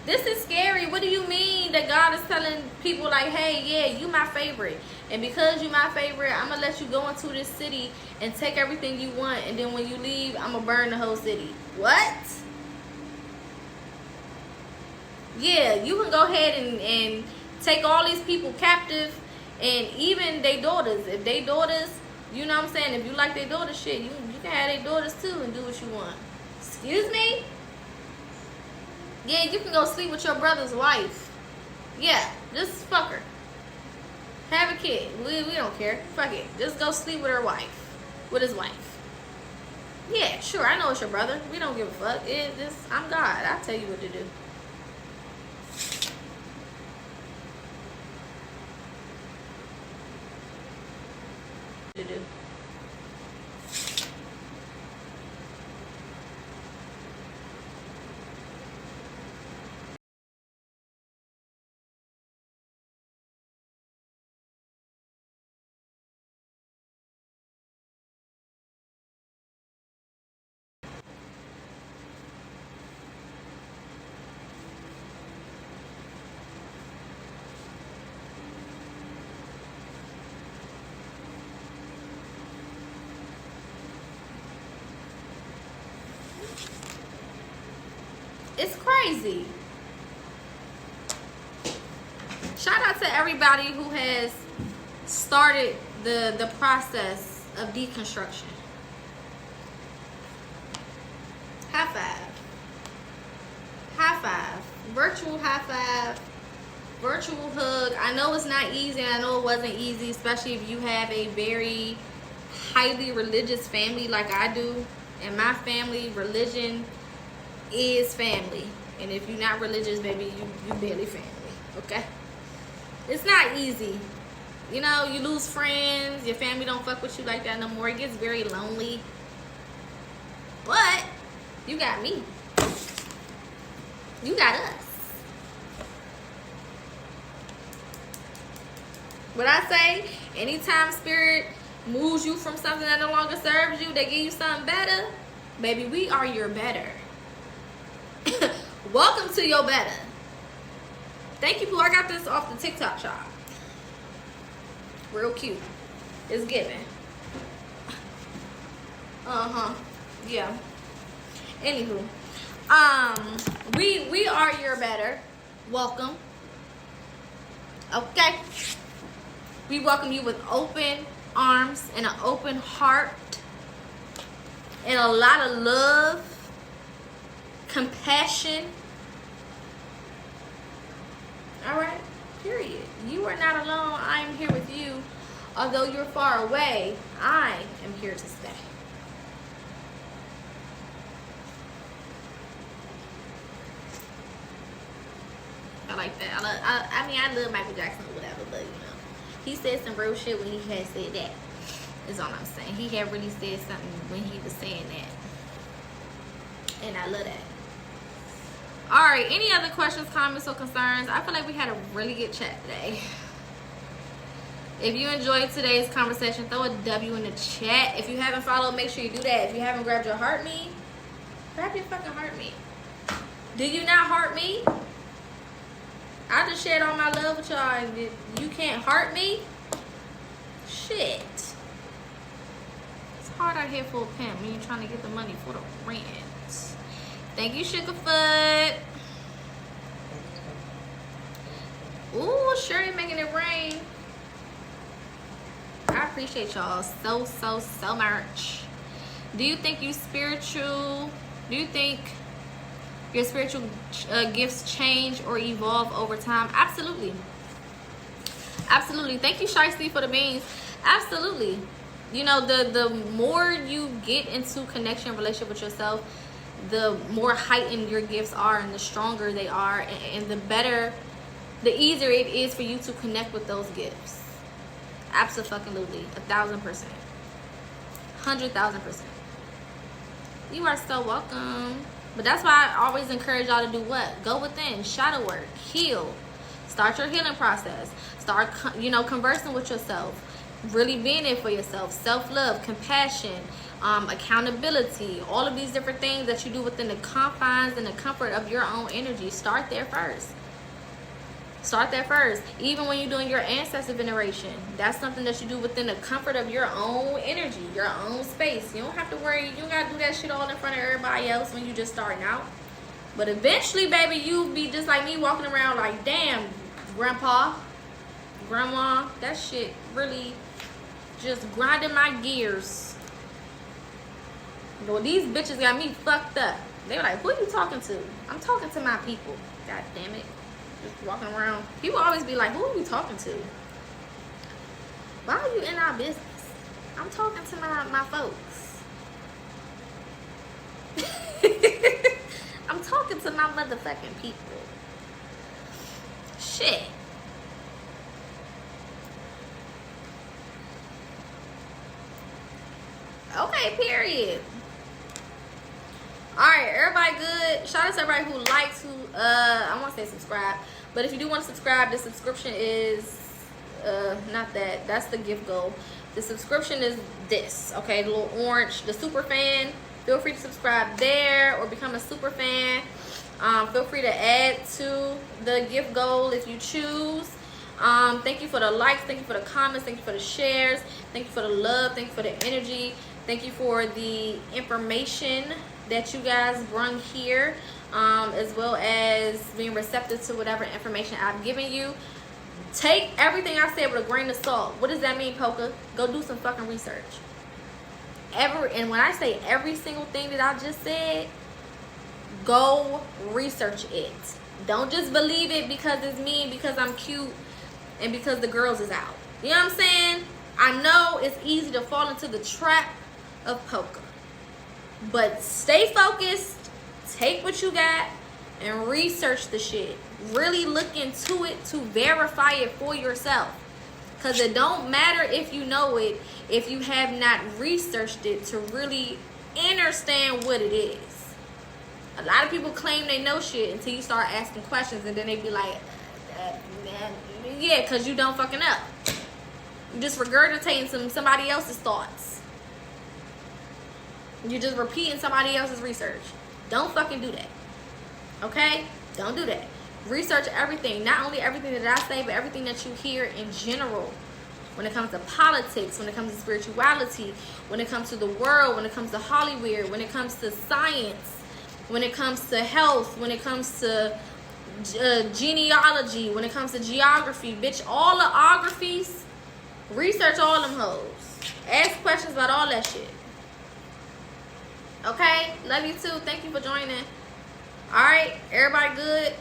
This is scary. What do you mean that God is telling people like, hey, yeah, you my favorite. And because you my favorite, I'm going to let you go into this city and take everything you want. And then when you leave, I'm going to burn the whole city. What? Yeah, you can go ahead and take all these people captive. And even their daughters, if they daughters, you know what I'm saying, if you like their daughter shit, you can have their daughters too and do what you want. Excuse me? Yeah, you can go sleep with your brother's wife. Yeah, just fuck her. Have a kid. We don't care. Fuck it. Just go sleep with her wife. With his wife. Yeah, sure, I know it's your brother. We don't give a fuck. I'm God. I'll tell you what to do. to do. It's crazy. Shout out to everybody who has started the process of deconstruction. High five. High five. Virtual high five. Virtual hug. I know it's not easy. I know it wasn't easy, especially if you have a very highly religious family like I do. In my family, religion is family. And if you're not religious, baby, you barely family. Okay? It's not easy. You know, you lose friends. Your family don't fuck with you like that no more. It gets very lonely. But you got me. You got us. What I say, anytime spirit moves you from something that no longer serves you, they give you something better, baby, we are your better. Welcome to your better. Thank you, Pooh. I got this off the TikTok shop. Real cute. It's giving. Yeah. Anywho, we are your better. Welcome. Okay. We welcome you with open arms and an open heart and a lot of love, compassion. All right, period. You are not alone. I am here with you. Although you're far away, I am here to stay. I like that. I mean, I love Michael Jackson or whatever, but you know, he said some real shit when he had said that. Is all I'm saying. He had really said something when he was saying that, and I love that. All right, any other questions, comments, or concerns? I feel like we had a really good chat today. If you enjoyed today's conversation, throw a W in the chat. If you haven't followed, make sure you do that. If you haven't grabbed your heart me, grab your fucking heart me. Do you not heart me? I just shared all my love with y'all, and you can't heart me? Shit. It's hard out here for a pimp when you're trying to get the money for the rent. Thank you, Sugarfoot. Ooh, Sherry making it rain. I appreciate y'all so much. Do you think you spiritual? Do you think your spiritual gifts change or evolve over time? Absolutely. Absolutely. Thank you, Shiesty, for the beans. Absolutely. You know, the more you get into connection, relationship with yourself, the more heightened your gifts are and the stronger they are, and the better, the easier it is for you to connect with those gifts. Absolutely. 1,000%. 100,000%. You are so welcome. But that's why I always encourage y'all to do what? Go within, shadow work, heal. Start your healing process. Start, you know, conversing with yourself. Really being there for yourself. Self-love, compassion, accountability. All of these different things that you do within the confines and the comfort of your own energy. Start there first. Start there first. Even when you're doing your ancestor veneration, that's something that you do within the comfort of your own energy, your own space. You don't have to worry. You don't got to do that shit all in front of everybody else when you just starting out. But eventually, baby, you'll be just like me, walking around like, damn, grandpa, grandma, that shit really just grinding my gears. Well, these bitches got me fucked up. They were like, who are you talking to? I'm talking to my people. God damn it. Just walking around. People always be like, who are you talking to? Why are you in our business? I'm talking to my folks. I'm talking to my motherfucking people. Shit. Okay, period. Alright, everybody good. Shout out to everybody who likes, who I want to say subscribe, but if you do want to subscribe, the subscription is not that, that's the gift goal. The subscription is this, okay, the little orange, the super fan. Feel free to subscribe there or become a super fan. Feel free to add to the gift goal if you choose. Thank you for the likes, thank you for the comments, thank you for the shares, thank you for the love, thank you for the energy, thank you for the information that you guys brung here, as well as being receptive to whatever information I've given you. Take everything I said with a grain of salt. What does that mean, Poca? Go do some fucking research. And when I say every single thing that I just said, go research it. Don't just believe it because it's me and because I'm cute and because the girls is out. You know what I'm saying? I know it's easy to fall into the trap of Poca, but stay focused, take what you got, and research the shit. Really look into it to verify it for yourself. Because it don't matter if you know it, if you have not researched it to really understand what it is. A lot of people claim they know shit until you start asking questions, and then they be like, yeah, because you don't fucking know. You're just regurgitating somebody else's thoughts. You're just repeating somebody else's research. Don't fucking do that. Okay? Don't do that. Research everything. Not only everything that I say, but everything that you hear in general. When it comes to politics, when it comes to spirituality, when it comes to the world, when it comes to Hollywood, when it comes to science, when it comes to health, when it comes to genealogy, when it comes to geography, bitch, all the geographies, research all them hoes. Ask questions about all that shit. Okay? Love you too. Thank you for joining. Alright, everybody good?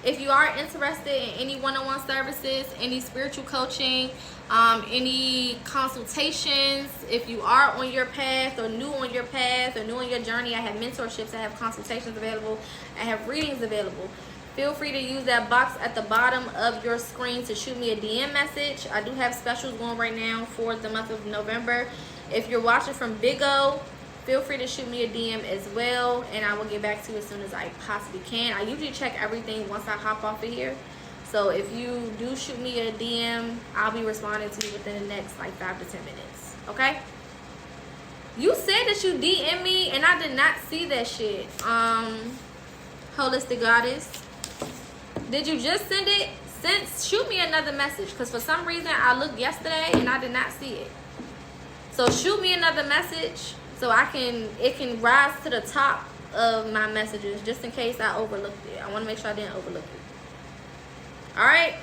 If you are interested in any one-on-one services, any spiritual coaching, any consultations, if you are on your path or new on your path or new on your journey, I have mentorships, I have consultations available, I have readings available. Feel free to use that box at the bottom of your screen to shoot me a DM message. I do have specials going right now for the month of November. If you're watching from Big O, feel free to shoot me a DM as well, and I will get back to you as soon as I possibly can. I usually check everything once I hop off of here. So if you do shoot me a DM, I'll be responding to you within the next like 5 to 10 minutes. Okay? You said that you DM me, and I did not see that shit. Holistic Goddess. Did you just send it? Shoot me another message, because for some reason I looked yesterday and I did not see it. So shoot me another message so it can rise to the top of my messages, just in case I overlooked it. I want to make sure I didn't overlook it. Alright?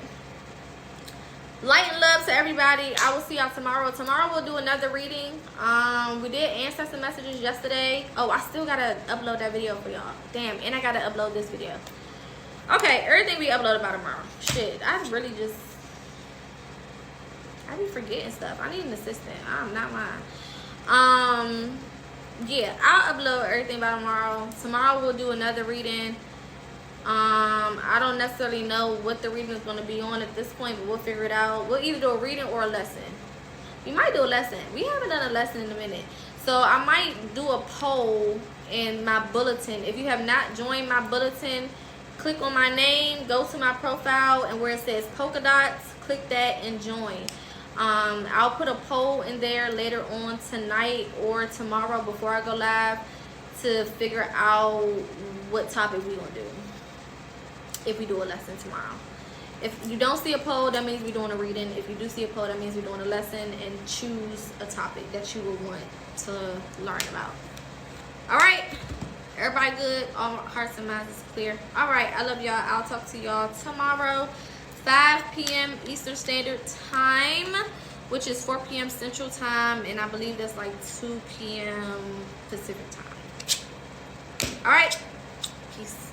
Light and love to everybody. I will see y'all tomorrow. Tomorrow we'll do another reading. We did answer some messages yesterday. Oh, I still gotta upload that video for y'all. Damn, and I gotta upload this video. Okay, everything we upload by tomorrow. Shit, I be forgetting stuff. I need an assistant. I'm not mine. Yeah, I'll upload everything by tomorrow. Tomorrow we'll do another reading. I don't necessarily know what the reading is going to be on at this point, but we'll figure it out. We'll either do a reading or a lesson. We might do a lesson. We haven't done a lesson in a minute, so I might do a poll in my bulletin. If you have not joined my bulletin, click on my name, go to my profile, and where it says polka dots, click that and join. I'll put a poll in there later on tonight or tomorrow before I go live to figure out what topic we're gonna do if we do a lesson tomorrow. If you don't see a poll, that means we're doing a reading. If you do see a poll, that means we're doing a lesson, and choose a topic that you would want to learn about. All right, everybody good? All hearts and minds is clear. All right, I love y'all. I'll talk to y'all tomorrow, 5 p.m. Eastern Standard Time, which is 4 p.m. Central Time, and I believe that's like 2 p.m. Pacific Time. All right, peace.